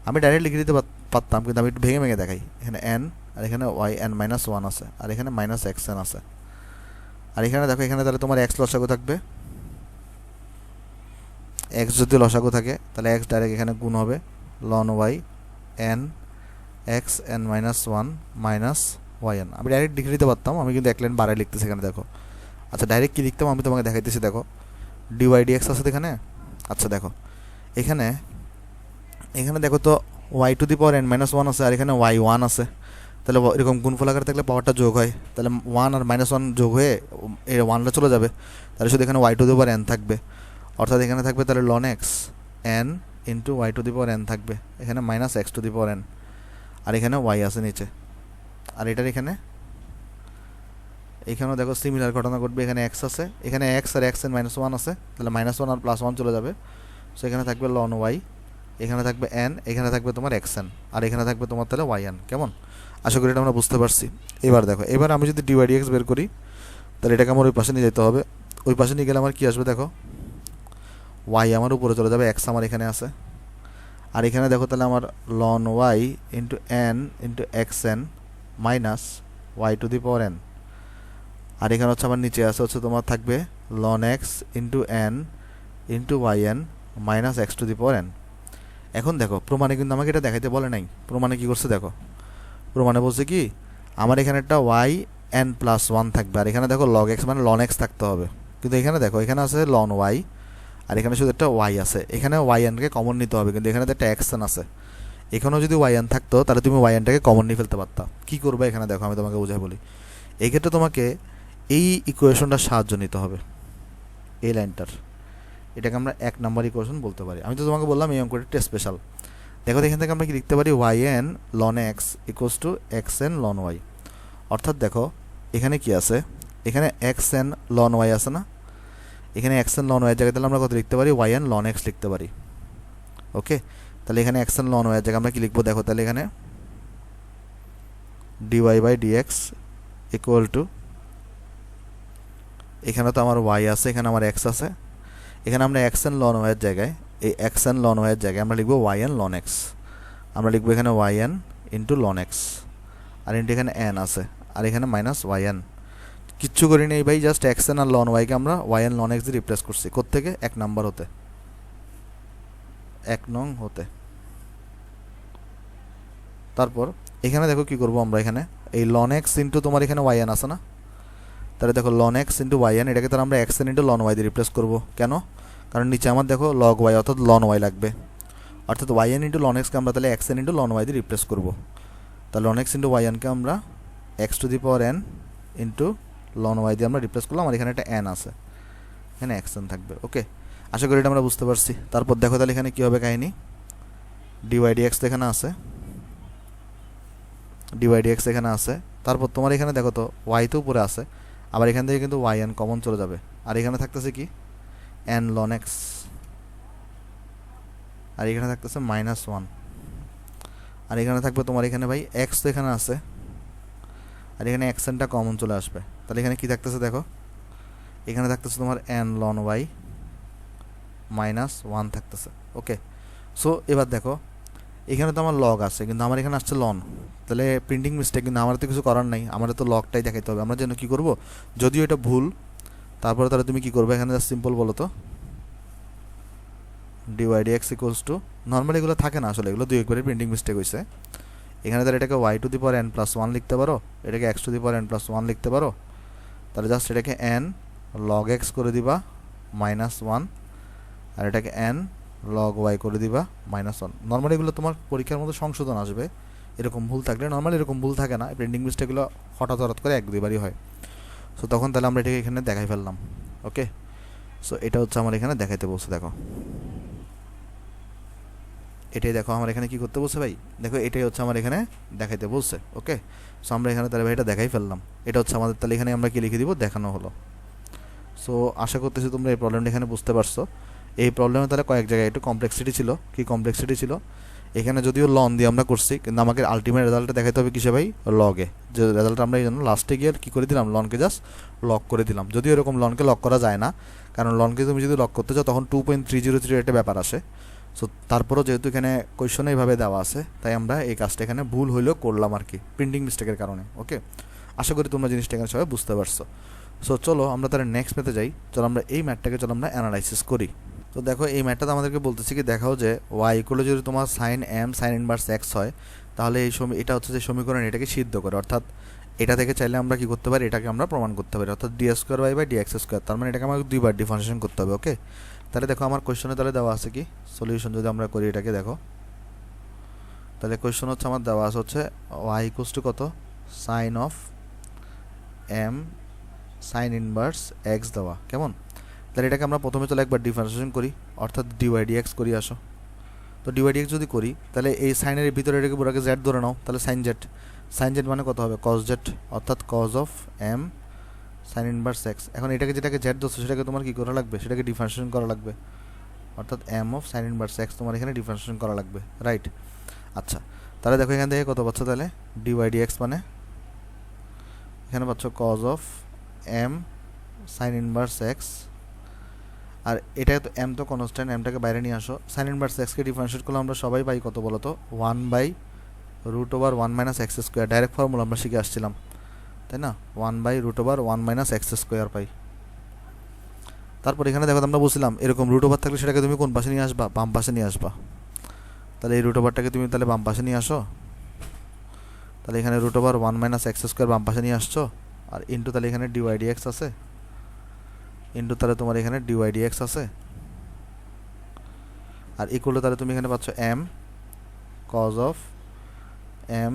আমি ডাইরেক্ট লিখে দিতে পারতাম, কিন্তু আমি একটু ভেঙে ভেঙে দেখাই, এখানে এন আর এখানে ওয়াই এন মাইনাস ওয়ান আছে, আর এখানে মাইনাস এক্স এন আছে, আর এখানে দেখো এখানে তাহলে তোমার এক্স লসাগু থাকবে, এক্স যদি লসাগু থাকে তাহলে এক্স ডাইরেক্ট এখানে গুণ হবে, ln y n x n minus one minus y n. আমি ডাইরেক্ট লিখে দিতে পারতাম, আমি কিন্তু এক লাইন বাড়ায় লিখতেছি এখানে দেখো। আচ্ছা ডাইরেক্ট কী লিখতাম আমি তোমাকে দেখাইতেছি, দেখো ডিওয়াই ডিএক্স আছে এখানে। আচ্ছা দেখো এখানে এখানে দেখো তো y to the power n minus one আছে, আর এখানে ওয়াই ওয়ান আছে, তাহলে এরকম গুণফল আকারে থাকলে পাওয়ারটা যোগ হয়, তাহলে ওয়ান আর মাইনাস ওয়ান যোগ হয়ে এই ওয়ানটা চলে যাবে, তাহলে শুধু এখানে y to the power n থাকবে, অর্থাৎ এখানে থাকবে তাহলে ln x n into y to the power n থাকবে, এখানে minus x to the power n, আর এখানে ওয়াই আছে নিচে, আর এটার এখানেও দেখো সিমিলার ঘটনা ঘটবে, এখানে এক্স আছে, এখানে এক্স আর এক্স এন মাইনাস ওয়ান আছে, তাহলে মাইনাস ওয়ান আর প্লাস ওয়ান চলে যাবে, সো এখানে থাকবে লন ওয়াই, এখানে থাকবে এন, এখানে থাকবে তোমার এক্স এন, আর এখানে থাকবে তোমার তাহলে ওয়াই এন। কেমন, আশা করি এটা আমরা বুঝতে পারছি। এবার দেখো, এবার আমি যদি ডিওয়াই ডিএক্স বের করি তাহলে এটাকে আমার ওই পাশে নিয়ে যেতে হবে, ওই পাশে নিয়ে গেলে আমার কী আসবে দেখো, ওয়াই আমার উপরে চলে যাবে, এক্স আমার এখানে আছে, আর এখানে দেখো তাহলে আমার ln y into n into x n minus y to the power n, আর এখানে হচ্ছে আমার নিচে আছে হচ্ছে তোমার থাকবে ln x into n into y n minus x to the power n. এখন দেখো প্রমাণে কিন্তু আমাকে এটা দেখাইতে বলে নাই, প্রমাণে কী করছে দেখো, প্রমাণে বলছে কি আমার এখানে একটা ওয়াই এন প্লাস ওয়ান থাকবে, আর এখানে দেখো লগ এক্স মানে লন এক্স থাকতে হবে, কিন্তু এখানে দেখো এখানে আছে লন ওয়াই, আর এখানে শুধু একটা ওয়াই আছে, এখানে ওয়াই এনকে কমন নিতে হবে, কিন্তু এখানে তো একটা এক্স এন আছে, এখানেও যদি ওয়াই এন থাকতো তাহলে তুমি ওয়াই এনটাকে কমন নিয়ে ফেলতে পারতা। কী করবে এখানে দেখো, আমি তোমাকে বুঝাই বলি, এই ক্ষেত্রে তোমাকে এই ইকুয়েশনটার সাহায্য নিতে হবে, এই লাইনটার, এটাকে আমরা 1 নম্বর ইকুয়েশন বলতে পারি। আমি তো তোমাকে বললাম এই অঙ্কটা একটু স্পেশাল। দেখো এখান থেকে আমরা কি লিখতে পারি, y n ln x equals to x n ln y, অর্থাৎ দেখো এখানে কি আছে, এখানে এক্স এন লন ওয়াই আছে না, এখানে এক্স এন লন ওয়াইয়ের জায়গায় তাহলে আমরা কত লিখতে পারি, ওয়াই এন লন এক্স লিখতে পারি। ওকে, তাহলে এখানে এক্স এন লন ওয়াইয়ের জায়গায় আমরা কি লিখবো দেখো, তাহলে এখানে dy by dx equal to, এখানে তো আমার ওয়াই আছে, এখানে আমার এক্স আছে, এখানে আমরা এক্স এন লন ওয়াইয়ের জায়গায়, এই এক্স এন লন ওয়াইয়ের জায়গায় আমরা লিখবো ওয়াই এন লন এক্স, আমরা লিখবো এখানে y n into ln x, আর ইন্টু এখানে এন আছে, আর এখানে মাইনাস ওয়াই এন, কিচ্ছু করি নেই ভাই, জাস্ট এক্স এন আর লন ওয়াইকে আমরা ওয়াই এন লন এক্স দিয়ে রিপ্লেস করছি, কোত্থেকে 1 নাম্বার হতে, 1 নং হতে। তারপর এখানে দেখো কি করবো আমরা, এখানে এই লন এক্স ইন্টু তোমার এখানে ওয়াই এন আছে না, তাহলে দেখো ln x into y n, এটাকে তাহলে আমরা x n into ln y দিয়ে রিপ্লেস করবো, কেন, কারণ নিচে আমার দেখো লগ ওয়াই অর্থাৎ লন ওয়াই লাগবে, অর্থাৎ ওয়াই এন ইন্টু লন এক্সকে আমরা তাহলে x n into ln y দিয়ে রিপ্লেস করবো, তাহলে লন এক্স ইন্টু ওয়াই এনকে আমরা x to the power n into ln y দিয়ে আমরা রিপ্লেস করলাম, আর এখানে একটা এন আছে, এখানে এক্স এন থাকবে। ওকে, আশা করি এটা আমরা বুঝতে পারছি। তারপর দেখো তাহলে এখানে কী হবে কাহিনী, ডিওয়াই ডিএক্স এখানে আছে, ডিওয়াই ডিএক্স এখানে আছে, তারপর তোমার এখানে দেখো তো ওয়াই তো উপরে আছে, আবার এখান থেকে কিন্তু ওয়াই এন কমন চলে যাবে, আর এখানে থাকতেছে কি এন লন এক্স, আর এখানে থাকতেছে মাইনাস ওয়ান, আর এখানে থাকবে তোমার এখানে ভাই এক্স তো এখানে আছে, আর এখানে এক্স এনটা কমন চলে আসবে, তাহলে এখানে কি থাকতেছে দেখো, এখানে থাকতেছে তোমার n ln y minus one থাকতেছে। ওকে, সো এবার দেখো এখানে তো আমার লগ আছে কিন্তু আমার এখানে আসছে লন, তাহলে প্রিন্টিং মিস্টেক, কিন্তু আমার তো কিছু করার নাই, আমার তো লগটাই দেখাইতে হবে। আমরা যেন কী করবো, যদিও এটা ভুল, তারপরে তাহলে তুমি কী করবে, এখানে জাস্ট সিম্পল বলো তো dy dx equals to, normally এগুলো থাকে না আসলে, এগুলো দুই একবারে প্রিন্টিং মিস্টেক হয়েছে। এখানে তাহলে এটাকে y to the power n plus one লিখতে পারো, এটাকে x to the power n plus one লিখতে পারো, তাহলে জাস্ট এটাকে এন লগ এক্স করে দিবা মাইনাস ওয়ান, আর এটাকে এন লগ ওয়াই করে দিবা মাইনাস ওয়ান। নর্মালি এগুলো তোমার পরীক্ষার মধ্যে সংশোধন আসবে, এরকম ভুল থাকলে, নর্মালি এরকম ভুল থাকে না, প্রিন্টিং মিস্টেকগুলো হঠাৎ হঠাৎ করে এক দুইবারই হয়। সো তখন তাহলে আমরা এটাকে এখানে দেখাই ফেললাম। ওকে, সো এটা হচ্ছে আমার এখানে দেখাইতে বলছে, দেখো এটাই, দেখো আমার এখানে কি করতে বলছে ভাই, দেখো এটাই হচ্ছে আমার এখানে দেখাইতে বলছে। ওকে, সো আমরা এখানে তাহলে ভাই এটা দেখাই ফেললাম, এটা হচ্ছে আমাদের, তাহলে এখানে আমরা কি লিখে দিব, দেখানো হলো। সো আশা করতেছি তোমরা এই প্রবলেমটা এখানে বুঝতে পারছো। এই প্রবলেমে তাহলে কয়েক জায়গায় একটু কমপ্লেক্সিটি ছিল। কি কমপ্লেক্সিটি ছিল, এখানে যদিও লন দিয়ে আমরা করছি, কিন্তু আমাকে আলটিমেট রেজাল্টটা দেখাতে হবে কিসে ভাই, লগে। যে রেজাল্ট আমরা এই জন্য লাস্টে গিয়ে কী করে দিলাম, লনকে জাস্ট লক করে দিলাম। যদিও এরকম লনকে লক করা যায় না, কারণ লনকে তুমি যদি লক করতে চাও তখন 2.303 একটা ব্যাপার আসে। সো তারপরও যেহেতু এখানে কোয়েশনে এইভাবে দেওয়া আছে, তাই আমরা এই কাজটা এখানে ভুল হইলেও করলাম আর কি, প্রিন্টিং মিস্টেকের কারণে। ওকে, আশা করি তোমরা জিনিসটা এখানে সবাই বুঝতে পারছো। সো চলো আমরা তাহলে নেক্সট ম্যাথে যাই। চলো আমরা এই ম্যাথটাকে আমরা অ্যানালাইসিস করি। তো দেখো এই ম্যাথটাতে আমাদেরকে বলতেছি কি, দেখাও যে ওয়াই ইকুয়াল যদি তোমার sine m sign inverse x হয়, তাহলে এই এটা হচ্ছে যে সমীকরণ, এটাকে সিদ্ধ করে, অর্থাৎ এটা থেকে চাইলে আমরা কি করতে পারি, এটাকে আমরা প্রমাণ করতে পারি, অর্থাৎ d square y by d x square, তার মানে এটাকে আমাকে দুইবার ডিফারেন্সিয়েশন করতে হবে। ওকে, তাহলে দেখো আমার কোয়েশ্চনে তাহলে দেওয়া আছে কি সলিউশন, যদি আমরা করি এটাকে, দেখো তাহলে কোয়েশ্চন হচ্ছে আমার দেওয়া আছে হচ্ছে ওয়াই ইকুয়ালস টু কত, sine of m sign inverse x দেওয়া, কেমন। তাহলে এটাকে আমরা প্রথমে চলে একবার ডিফারেন্সিয়েশন করি, অর্থাৎ ডিওয়াই ডিএক্স করি, আসো। তো ডিওয়াই ডিএক্স যদি করি, তাহলে এই সাইনের ভিতরে এটাকে পুরোকে জেড ধরে নাও, তাহলে সাইন জেড, সাইন জেড মানে কত হবে, কস জেড, অর্থাৎ cos of m sign inverse x. এখন এটাকে যেটাকে জেড ধরছে সেটাকে তোমার কী করা লাগবে, সেটাকে ডিফারেন্সিয়েশন করা লাগবে, অর্থাৎ m of sine inverse x তোমার এখানে ডিফারেন্সিয়েশন করা লাগবে, রাইট। আচ্ছা, তাহলে দেখো এখান থেকে কত পাচ্ছ, তাহলে ডিওয়াই ডিএক্স মানে এখানে পাচ্ছ cos of m sign inverse x, আর এটা তো এম তো কনস্ট্যান্ট, এমটাকে বাইরে নিয়ে আসো, সাইন ইনভার্স এক্সকে ডিফারেন্সিয়েট করলে আমরা সবাই পাই কত বলো তো, 1/√1 - x স্কোয়ার, ডাইরেক্ট ফর্মুলা আমরা শিখে আসছিলাম, তাই না, 1/√1 - x স্কোয়ার পাই। তারপর এখানে দেখো আমরা বলছিলাম এরকম রুট ওভার থাকলে সেটাকে তুমি কোন পাশে নিয়ে আসবা, বাম পাশে নিয়ে আসবা। তাহলে এই রুট ওভারটাকে তুমি তাহলে বাম পাশে নিয়ে আসো, তাহলে এখানে √1 - x স্কোয়ার বাম পাশে নিয়ে আসছো, আর ইন্টু তাহলে এখানে ডিওয়াই ডিএক্স আছে, ইন্টু তাহলে তোমার এখানে ডিওয়াই ডিএক্স আছে, আর ইকুয়াল তাহলে তুমি এখানে পাচ্ছ m cos of m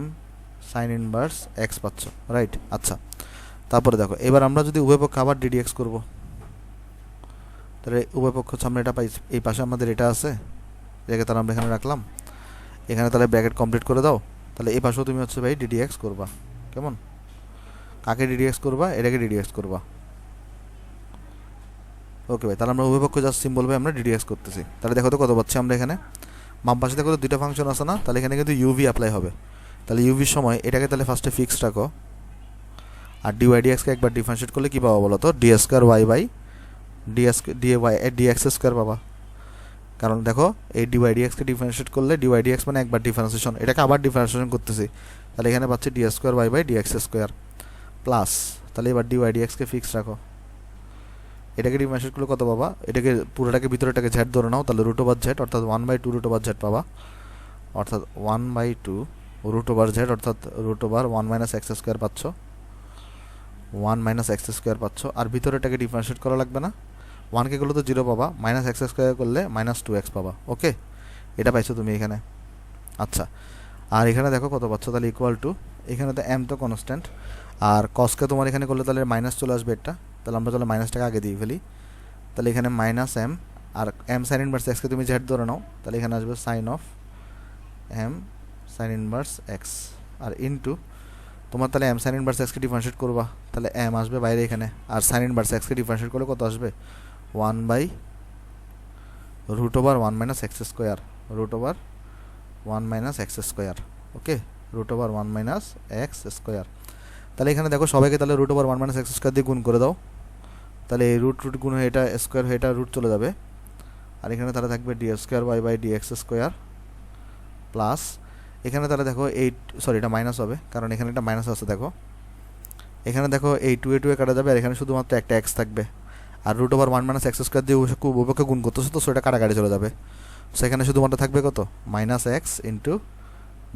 sign inverse x পাচ্ছ, রাইট। আচ্ছা, তারপরে দেখো এবার আমরা যদি উভয় পক্ষে আবার ডিডিএক্স করবো, তাহলে উভয় পক্ষ হচ্ছে আমরা এটা পাই, এই পাশে আমাদের এটা আছে, এটাকে তাহলে আমরা এখানে রাখলাম, এখানে তাহলে ব্র্যাকেট কমপ্লিট করে দাও, তাহলে এই পাশেও তুমি হচ্ছে ভাই ডিডিএক্স করবা, কেমন, কাকে ডিডিএক্স করবা, এটাকে ডিডিএক্স করবা। ওকে ভাই, তাহলে আমরা উভয় পক্ষ জাস্ট সিম্বল ভাই আমরা ডিডিএক্স করতেছি। তাহলে দেখো তো কত পাচ্ছি আমরা এখানে, বাম পাশে দেখো তো দুইটা ফাংশন আছে না, তাহলে এখানে কিন্তু ইউভি অ্যাপ্লাই হবে, তাহলে ইউভির সময় এটাকে তাহলে ফার্স্টে ফিক্স রাখো, আর ডিওয়াই ডিএক্সকে একবার ডিফারেন্সিয়েট করলে কী পাবো বলো তো, d square y by dx square পাবা। কারণ দেখো এই ডিওয়াই ডিএক্সকে ডিফারেন্সিয়েট করলে ডিওয়াই ডিএক্স মানে একবার ডিফারেন্সিয়েশন, এটাকে আবার ডিফারেন্সিয়েশন করতেছি, তাহলে এখানে পাচ্ছি d square y by dx square plus, তাহলে এবার ডিওয়াই ডিএক্সকে ফিক্স রাখো, এটাকে ডিফারেন্সিয়েট করলে কত পাবা, এটাকে পুরোটাকে ভিতরেটাকে জেড ধরে নাও, তাহলে √z অর্থাৎ 1/2 √z পাবা, অর্থাৎ 1/2 √z অর্থাৎ √1 - x স্কোয়ার পাচ্ছ, 1 - x স্কোয়ার পাচ্ছ, আর ভিতরেটাকে ডিফারেন্সিয়েট করা লাগবে না, 1কে করলে তো 0 পাবা, -x স্কোয়ার করলে -2x পাবা। ওকে, এটা পাইছো তুমি এখানে। আচ্ছা, আর এখানে দেখো কত পাচ্ছ, তাহলে ইকুয়াল টু, এখানে তো এম তো কনস্ট্যান্ট, আর কসকে তোমার এখানে করলে তাহলে মাইনাস চলে আসবে, এটা তাহলে আমরা তাহলে মাইনাসটাকে আগে দিয়ে ফেলি, তাহলে এখানে -m, আর এম সাইন ইনভার্স এক্সকে তুমি জেড ধরে নাও, তাহলে এখানে আসবে sin of m sign inverse x, আর ইনটু তোমার তাহলে এম সাইন ইনভার্স এক্সকে ডিফারেন্সিয়েট করবা, তাহলে এম আসবে বাইরে এখানে, আর সাইন ইনভার্স এক্সকে ডিফারেন্সিয়েট করলে কত আসবে, 1/√1 - x square, √1 - x square. Okay, √1 - x square. তাহলে এখানে দেখো সবাইকে তাহলে √1 - x স্কোয়ার দিয়ে গুণ করে দাও, তাহলে এই রুট গুণ হয়ে এটা স্কোয়ার হয়ে এটা রুট চলে যাবে, আর এখানে তাহলে থাকবে d square y by dx square plus এখানে তাহলে দেখো এটা মাইনাস হবে, কারণ এখানে একটা মাইনাস আছে। দেখো এখানে দেখো এই 2 কাটা যাবে, আর এখানে শুধুমাত্র একটা এক্স থাকবে, আর √1 - x² দিয়ে উভয়পক্ষে গুণ করতেছে, তো সেটা কাটাকাটি চলে যাবে। সেখানে শুধুমাত্র থাকবে কত, -x ইন্টু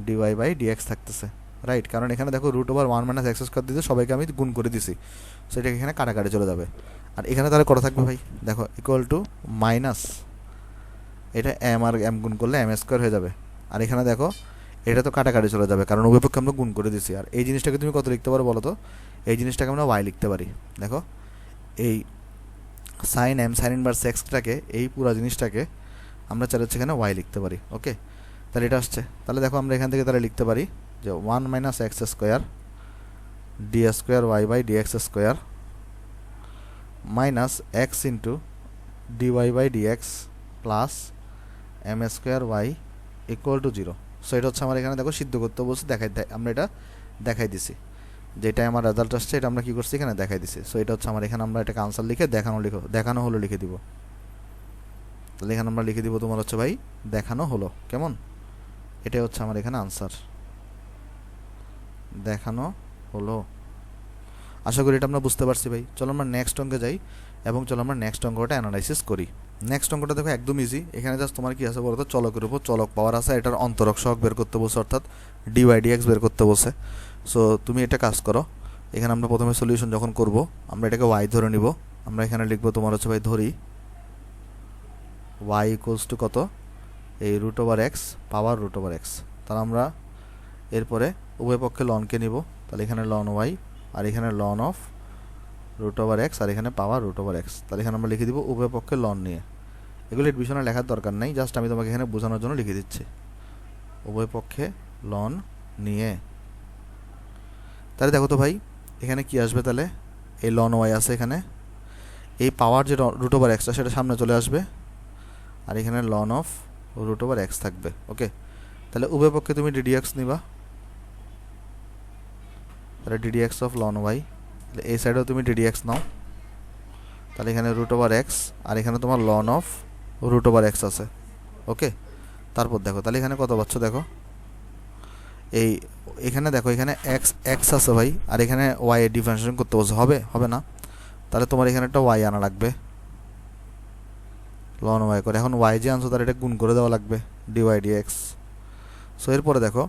dy/dx থাকতেছে, রাইট। কারণ এখানে দেখো √1 - x² দিয়ে সবাইকে আমি গুণ করে দিছি, সেটা এখানে কাটাকাটি চলে যাবে। আর এখানে তাহলে কত থাকবে ভাই, দেখো ইকুয়াল টু মাইনাস, এটা m আর m গুণ করলে m² হয়ে যাবে। আর এখানে দেখো এটা তো কাটাকাটি চলে যাবে, কারণ উভয়পক্ষে আমরা গুণ করে দিছি। আর এই জিনিসটাকে তুমি কত লিখতে পারো বলো তো, এই জিনিসটাকে আমরা y লিখতে পারি। দেখো এই sin ইনভার্স xটাকে, এই পুরো জিনিসটাকে আমরা চাইলে সেখানে y লিখতে পারি। ওকে, তাহলে এটা আসছে। তাহলে দেখো আমরা এখান থেকে তাহলে লিখতে পারি যে 1 - x² d²y/dx² minus x into dy/dx plus m² equal to 0। So এটা হচ্ছে আমার এখানে দেখো সিদ্ধ করতে বলছে, আমরা এটা দেখাই দিছি, যেটা আমার রেজাল্ট আসছে এটা আমরা কি করছি এখানে দেখাই দিছি। সো এটা হচ্ছে আমার এখানে আমরা এটাকে আনসার লিখে দেখানো হলো লিখে দিব। তাহলে এখানে আমরা লিখে দিব তোমার হচ্ছে ভাই দেখানো হলো, কেমন, এটাই হচ্ছে আমার এখানে আনসার, দেখানো হলো। আশা করি এটা আমরা বুঝতে পারছি ভাই। চলো আমরা নেক্সট অঙ্কে যাই এবং চলো আমরা নেক্সট অঙ্কটা অ্যানালাইসিস করি। নেক্সট অঙ্কটা দেখো একদম ইজি। এখানে জাস্ট তোমার কি আছে বলতো, চলকের উপর চলক পাওয়ার আছে, এটার অন্তরক সহগ বের করতে বলছে, অর্থাৎ dy/dx বের করতে বলছে। সো তুমি এটা কাজ করো, এখানে আমরা প্রথমে সলিউশন যখন করব আমরা এটাকে y ধরে নিব। আমরা এখানে লিখবো তোমার হচ্ছে ভাই ধরি y ইকুয়ালস টু কত, এই √x পাওয়ার √x। তাহলে আমরা এরপরে উভয় পক্ষে লনকে নিব, তাহলে এখানে ln y আর এখানে ln অফ √x আর এখানে পাওয়ার √x। তাহলে এখানে আমরা লিখে দিব উভয় পক্ষে লন নিয়ে। এগুলো এডমিশনে লেখার দরকার নাই, জাস্ট আমি তোমাকে এখানে বোঝানোর জন্য লিখে দিচ্ছি, উভয় পক্ষে লন নিয়ে। তাহলে দেখো তো ভাই এখানে কি আসবে, তাহলে এই ln y আছে, এখানে এই পাওয়ার যে √xটা সেটা সামনে চলে আসবে, আর এখানে ln অফ √x থাকবে। ওকে, তাহলে উভয় পক্ষে তুমি ddx নিবা, তাহলে ddx অফ ln y, তাহলে এই সাইডেও তুমি ddx নাও, তাহলে এখানে √x আর এখানে তোমার ln অফ √x আছে। ওকে, তারপর দেখো তাহলে এখানে কত পাচ্ছ, দেখো এখানে দেখো এখানে x আছে ভাই, আর এখানে y এর ডিফারেন্সিয়েশন করতে বলছে, হবে না, তাহলে তোমার এখানে একটা y আনা লাগবে, ln y করে। এখন y যে আনছো তার এটা গুণ করে দেওয়া লাগবে dy/dx। সো এরপরে দেখো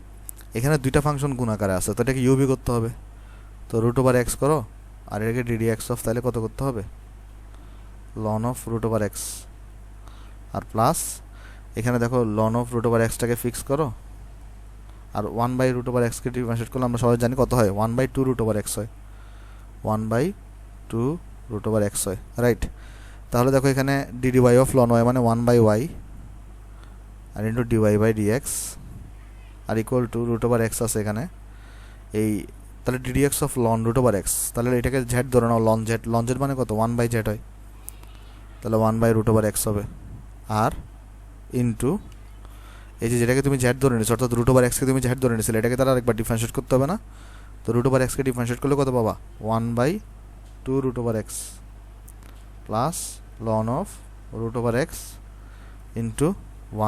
এখানে দুইটা ফাংশন গুণ আকারে আছে, তো এটাকে ইউবি করতে হবে, তো √x করো, আর এটাকে ddx অফ তাহলে কত করতে হবে, ln অফ √x, আর প্লাস এখানে দেখো ln অফ √xটাকে ফিক্স করো, আর 1/√x কে ডিফারেন্সিয়েট করলে আমরা সবাই জানি কত হয়, 1/2√x হয়, 1/2√x হয়, রাইট। তাহলে দেখো এখানে dy অফ ln y মানে 1/y আর ইন্টু dy/dx আর ইকুয়াল টু √x আছে এখানে, এই তাহলে ddx অফ ln √x, তাহলে এটাকে z ধরে নাও, ln z মানে কত, 1/z হয়, তাহলে 1/√x হবে, আর ইন্টু এই যেটাকে তুমি z ধরে নিয়েছো, অর্থাৎ √x কে তুমি z ধরে নিয়েছিলে, এটাকে তারা আরেকবার ডিফারেন্সিয়েট করতে হবে না, তো √x কে ডিফারেন্সিয়েট করলে কত পাবা, 1/2√x plus ln of √x into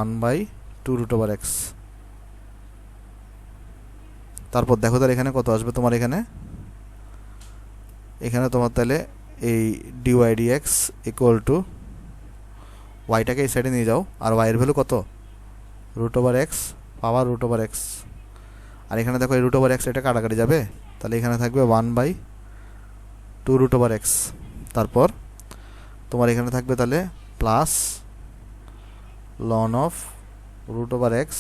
1/2√x। তারপর দেখো তাহলে এখানে কত আসবে তোমার, এখানে তোমার তাহলে এই dy/dx ইকুয়াল টু ওয়াইটাকে এই সাইডে নিয়ে যাও, আর y এর ভ্যালু কত, √x পাওয়ার √x, আর এখানে দেখো এই √x এটা কাটাকাটি যাবে, তাহলে এখানে থাকবে 1/2√x। তারপর তোমার এখানে থাকবে তাহলে plus ln of √x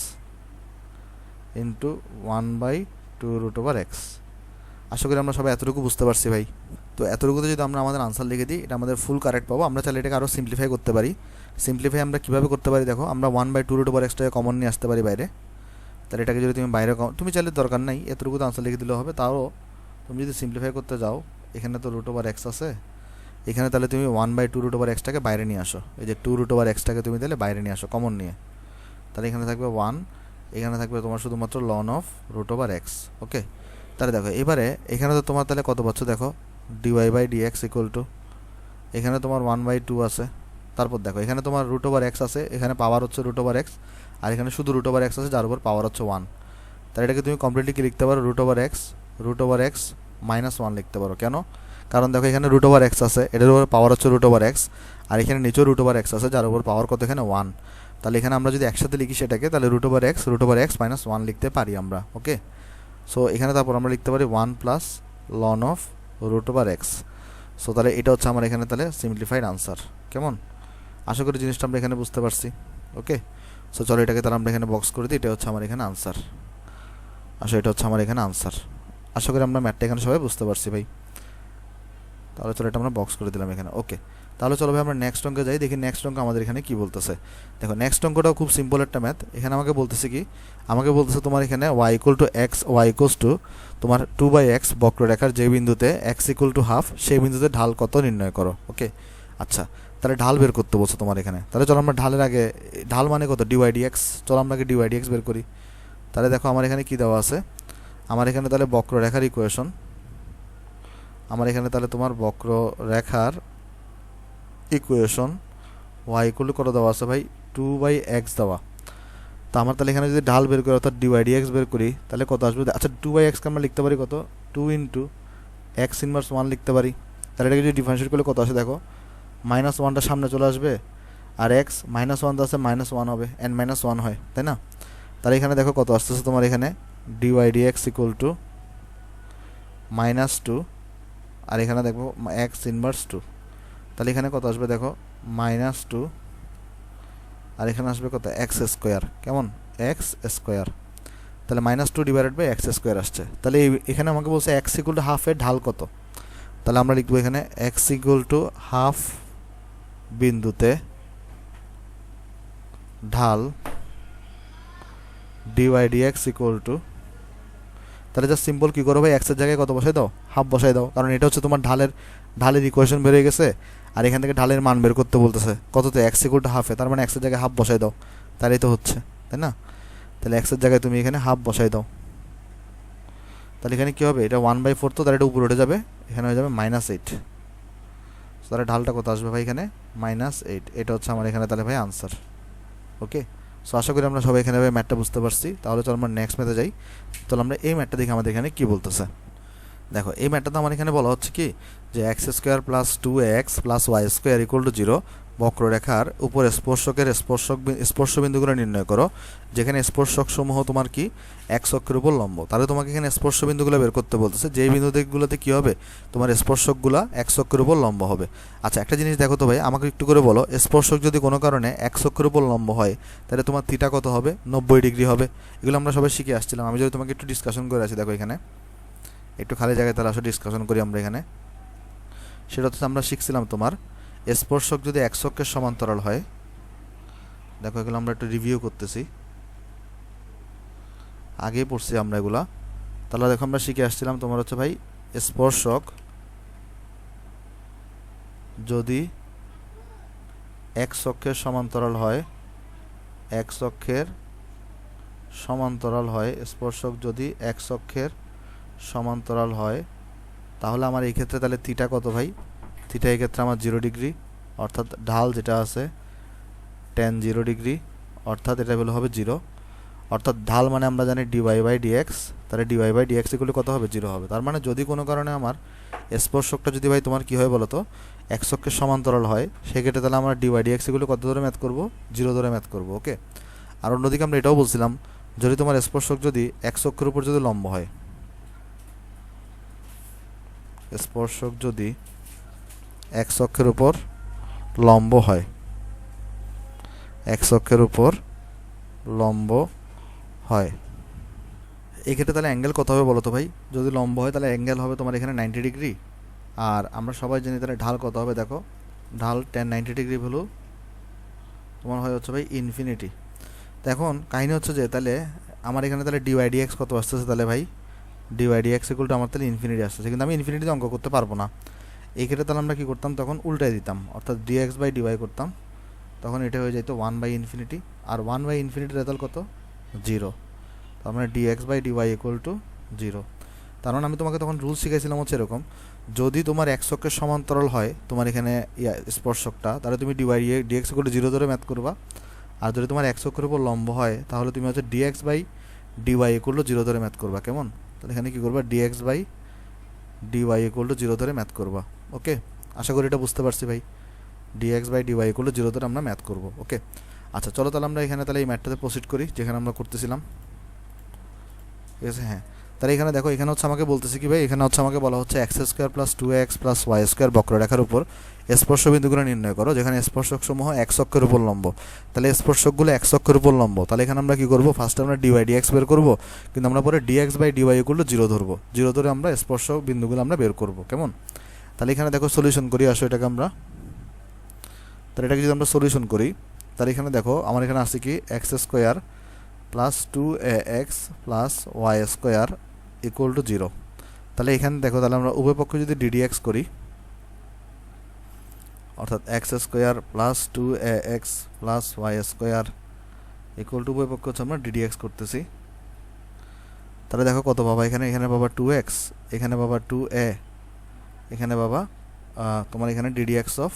into 1/2√x। আশা করি আমরা সবাই এতটুকু বুঝতে পারছি ভাই। তো এতটুকুতে যদি আমরা আমাদের আনসার লিখে দিই, এটা আমাদের ফুল কারেক্ট পাবো। আমরা চাইলে এটাকে আরও সিম্পলিফাই করতে পারি। সিম্পলিফাই আমরা কীভাবে করতে পারি, দেখো আমরা 1/2√xটাকে কমন নিয়ে আসতে পারি বাইরে, তাহলে এটাকে যদি তুমি বাইরে তুমি চাইলে দরকার নাই এতটুকুতে আনসার লিখে দিলেও হবে। তাও তুমি যদি সিম্পলিফাই করতে যাও, এখানে তো √x আছে, এখানে তাহলে তুমি 1/2√xটাকে বাইরে নিয়ে আসো, এই যে 2√xটাকে তুমি তাহলে বাইরে নিয়ে আসো কমন নিয়ে, তাহলে এখানে থাকবে 1, এখানে থাকবে তোমার শুধুমাত্র ln অফ √x। ওকে, তাহলে দেখো এবারে এখানে তো তোমার তাহলে কত পাচ্ছ, দেখো dy/dx ইকুয়াল টু এখানে তোমার 1/2 আছে, তারপর দেখো এখানে তোমার রুট ওভার এক্স আছে, এখানে পাওয়ার হচ্ছে রুট ওভার এক্স, আর এখানে শুধু রুট ওভার এক্স আছে যার উপর পাওয়ার হচ্ছে 1। তাহলে এটাকে তুমি কমপ্লিটলি কি লিখতে পারো, রুট ওভার এক্স মাইনাস 1 লিখতে পারো। কেন? কারণ দেখো এখানে রুট ওভার এক্স আছে, এটার উপর পাওয়ার হচ্ছে রুট ওভার এক্স, আর এখানে নিচেও রুট ওভার এক্স আছে যার উপর পাওয়ার কত এখানে 1। তাহলে এখানে আমরা যদি একসাথে লিখি সেটাকে, তাহলে রুট ওভার এক্স মাইনাস 1 লিখতে পারি আমরা। ওকে, সো এখানে তারপর আমরা লিখতে পারি 1 plus ln of root over x. So তাহলে এটা হচ্ছে আমার এখানে তাহলে সিম্পলিফাইড আনসার। কেমন? আশা করি জিনিসটা আমরা এখানে বুঝতে পারছি। ওকে, সো চলো এটাকে তাহলে আমরা এখানে বক্স করে দিই, এটা হচ্ছে আমার এখানে আনসার। আসলে এটা হচ্ছে আমার এখানে আনসার। আশা করি আমরা ম্যাথটা এখানে সবাই বুঝতে পারছি ভাই। তাহলে চলো এটা আমরা বক্স করে দিলাম এখানে। ওকে, তাহলে চলো ভাই আমরা নেক্সট অঙ্কে যাই, দেখি নেক্সট অঙ্ক আমাদের এখানে কি বলতেছে। দেখো নেক্সট অঙ্কটাও খুব সিম্পল একটা ম্যাথ। এখানে আমাকে বলতেছে কি, আমাকে বলতেছে তোমার এখানে y equal to x, y equals to তোমার 2/x বক্ররেখার যে বিন্দুতে এক্স ইকুয়াল টু হাফ, সেই বিন্দুতে ঢাল কত নির্ণয় করো। ওকে, আচ্ছা তাহলে ঢাল বের করতে বলছো তোমার এখানে। তাহলে চলো আমরা ঢালের আগে, ঢাল মানে কত, ডিওয়াই ডিএক্স। চলো আমরা আগে ডিওয়াই ডিএক্স বের করি। তাহলে দেখো আমার এখানে কি দেওয়া আছে, আমার এখানে তাহলে বক্ররেখার ইকুয়েশন, আমার এখানে তাহলে তোমার বক্ররেখার ইকুয়েশন ওয়াই ইকুয়াল টু কত দেওয়া আছে ভাই, 2/x দেওয়া। তো আমার তাহলে এখানে যদি ঢাল বের করি অর্থাৎ ডিওয়াই ডিএক্স বের করি, তাহলে কত আসবে। আচ্ছা 2/x কে আমরা লিখতে পারি কত, 2 ইন্টু এক্স ইনভার্স 1 লিখতে পারি। তাহলে এটাকে যদি ডিফারেন্সিয়েট করলে কত আসে দেখো, মাইনাস 1টা সামনে চলে আসবে, আর এক্স মাইনাস 1 তো আছে মাইনাস 1 হবে, এন মাইনাস 1 হয়, তাই না? তাহলে এখানে দেখো কত আসতেছে তোমার এখানে, ডিওয়াই ডিএক্স ইকুয়াল টু -2, আর এখানে দেখো এক্স ইনভার্স 2। তাহলে এখানে কত আসবে দেখো, -2, আর এখানে আসবে কত, এক্স স্কোয়ার। কেমন? X square. তাহলে -2 ডিভাইডেড বাই এক্স স্কোয়ার আসছে। তাহলে এখানে আমাকে বলছে এক্স ইকুয়াল টু হাফের ঢাল কত। তাহলে আমরা লিখবো এখানে এক্স ইকুয়াল টু হাফ বিন্দুতে ঢাল ডিওয়াই ডিএক্স ইকুয়াল টু, তাহলে জাস্ট সিম্পল কী করো ভাই, এক্সের জায়গায় কত বসাই দাও, হাফ বসাই দাও, কারণ এটা হচ্ছে তোমার ঢালের ইকুয়েশন বেরিয়ে গেছে, আর এখান থেকে ঢালের মান বের করতে বলতেছে কততে, এক্স ইকুয়াল টু হাফে, তার মানে এক্সের জায়গায় হাফ বসাই দাও, তাহলেই তো হচ্ছে, তাই না? তাহলে এক্সের জায়গায় তুমি এখানে হাফ বসাই দাও। তাহলে এখানে কী হবে, এটা 1/4, তো তাহলে এটা উপরে উঠে যাবে, এখানে হয়ে যাবে -8। তাহলে ঢালটা কত আসবে ভাই এখানে, -8। এটা হচ্ছে আমার এখানে তাহলে ভাই আনসার। ওকে, সো আশা করি আমরা সবাই এখানে ম্যাথটা বুঝতে পারছি। তাহলে চলো আমরা নেক্সট ম্যাথে যাই। তাহলে আমরা এই ম্যাথটা দেখি আমাদের এখানে কী বলতেছে। দেখো এই ম্যাথটা তো আমার এখানে বলা হচ্ছে কি, যে x square plus 2x plus y square equal to 0 বক্ররেখার উপর স্পর্শকের স্পর্শবিন্দুগুলো নির্ণয় করো, যেখানে স্পর্শক সমূহ তোমার কি এক্স অক্ষের উপর লম্ব। তাহলে তোমাকে এখানে স্পর্শবিন্দুগুলো বের করতে বলতেছে, যেই বিন্দুগুলোতে কী হবে, তোমার স্পর্শকগুলো এক্স অক্ষের উপর লম্ব হবে। আচ্ছা একটা জিনিস দেখো তো ভাই, আমাকে একটু করে বলো, স্পর্শক যদি কোনো কারণে এক্স অক্ষের উপর লম্ব হয়, তাহলে তোমার থিটা কত হবে, 90 ডিগ্রি হবে। এগুলো আমরা সবাই শিখে আসছিলাম। আমি যদি তোমাকে একটু ডিসকাশন করে আছি, দেখো এখানে একটু খালি জায়গায় তাহলে আসলে ডিসকাশন করি আমরা এখানে। সেটা হচ্ছে আমরা শিখছিলাম তোমার স্পর্শক যদি এক্স অক্ষের সমান্তরাল হয়, দেখো এগুলো আমরা একটু রিভিউ করতেছি, আগেই পড়ছি আমরা এগুলা। তাহলে দেখো আমরা শিখে আসছিলাম তোমার হচ্ছে ভাই, স্পর্শক যদি এক্স অক্ষের সমান্তরাল হয়, এক্স অক্ষের সমান্তরাল হয়, স্পর্শক যদি এক্স অক্ষের সমান্তরাল হয়, তাহলে আমার এই ক্ষেত্রে তাহলে থিটা কত ভাই, থিটা এই ক্ষেত্রে আমার 0 ডিগ্রি, অর্থাৎ ঢাল যেটা আছে tan 0 ডিগ্রি, অর্থাৎ এটা হলো হবে 0। অর্থাৎ ঢাল মানে আমরা জানি ডিওয়াই বাই ডিএক্স, তাহলে ডিওয়াই বাই ডিএক্স এগুলো কত হবে, 0 হবে। তার মানে যদি কোনো কারণে আমার স্পর্শকটা যদি ভাই তোমার কী হয় বলো তো, এক্স অক্ষের সমান্তরাল হয়, সেক্ষেত্রে তাহলে আমরা ডিওয়াই ডিএক্স এগুলো কত ধরে ম্যাথ করবো, 0 ধরে ম্যাথ করবো। ওকে, আর অন্যদিকে আমরা এটাও বলছিলাম, যদি তোমার স্পর্শক যদি এক্স অক্ষের উপর যদি লম্ব হয়, স্পর্শক যদি এক্স অক্ষের উপর লম্ব হয়, এক্স অক্ষের উপর লম্ব হয়, এই ক্ষেত্রে তাহলে অ্যাঙ্গেল কত হবে বলো তো ভাই, যদি লম্ব হয় তাহলে অ্যাঙ্গেল হবে তোমার এখানে 90 ডিগ্রি। আর আমরা সবাই জানি তাহলে ঢাল কত হবে, দেখো ঢাল tan 90 ডিগ্রি ভ্যালু তোমার হয় হচ্ছে ভাই ইনফিনিটি। তো এখন কাহিনী হচ্ছে যে তাহলে আমার এখানে তাহলে ডিওয়াই ডিএক্স কত আসতেছে, তাহলে ভাই ডিওয়াই ডিএক্স ইকুয়াল টু আমার তাহলে ইনফিনিটি আসতেছে, কিন্তু আমি ইনফিনিটিতে অঙ্ক করতে পারবো না। এই ক্ষেত্রে তাহলে আমরা কী করতাম, তখন উল্টাই দিতাম, অর্থাৎ ডিএক্স বাই ডিওয়াই করতাম, তখন এটা হয়ে যেত 1/ইনফিনিটি, আর 1/ইনফিনিটির রেজাল্ট কত, 0। তার মানে dx by dy equal to 0। তার মানে আমি তোমাকে তখন রুল শিখাইছিলাম হচ্ছে এরকম, যদি তোমার এক্স অক্ষের সমান্তরাল হয় তোমার এখানে স্পর্শকটা, তাহলে তুমি ডিএক্স ইকুয়াল টু 0 ধরে ম্যাথ করবা। আর যদি তোমার এক্স অক্ষের উপর লম্ব হয় তাহলে তুমি হচ্ছে dx by dy equal to 0 ধরে ম্যাথ করবা। কেমন? তাহলে এখানে কী করবা, dx by dy equal to 0 ধরে ম্যাথ করবা। ওকে, আশা করি এটা বুঝতে পারছি ভাই। Dx by dy equal to 0 ধরে আমরা ম্যাথ করব। ওকে, আচ্ছা চলো তাহলে আমরা এখানে তাহলে এই ম্যাথটাতে প্রসিড করি যেখানে আমরা করতেছিলাম। ঠিক আছে, হ্যাঁ। তাহলে এখানে দেখো, এখানে হচ্ছে আমাকে বলতেছে কি ভাই, এখানে হচ্ছে আমাকে বলা হচ্ছে x square plus 2x plus y square বক্ররেখার উপর স্পর্শবিন্দুগুলো নির্ণয় করো যেখানে স্পর্শক সমূহ এক্স অক্ষের উপর লম্ব। তাহলে স্পর্শকগুলো এক্স অক্ষের উপর লম্ব, তাহলে এখানে আমরা কি করব, ফার্স্টে আমরা ডিওয়াই ডিএক্স বের করব, কিন্তু আমরা পরে dx by dy equal to 0 ধরবো। 0 ধরে আমরা স্পর্শক বিন্দুগুলো আমরা বের করব। কেমন? তাহলে এখানে দেখো সলিউশন করি, আসো এটাকে আমরা। তাহলে এটাকে যদি আমরা সলিউশন করি তাহলে এখানে দেখো আমার এখানে আছে কি x square plus 2ax plus y square equal to 0। তাহলে এখানে দেখো, তাহলে আমরা উভয় পক্ষ যদি ডিডিএক্স করি, অর্থাৎ x square plus 2ax plus y square equal to উভয় পক্ষ হচ্ছে আমরা ডিডিএক্স করতেছি। তাহলে দেখো কত পাবা, এখানে পাবা 2x, এখানে পাবা 2a, এখানে পাবা তোমার এখানে ডিডিএক্স অফ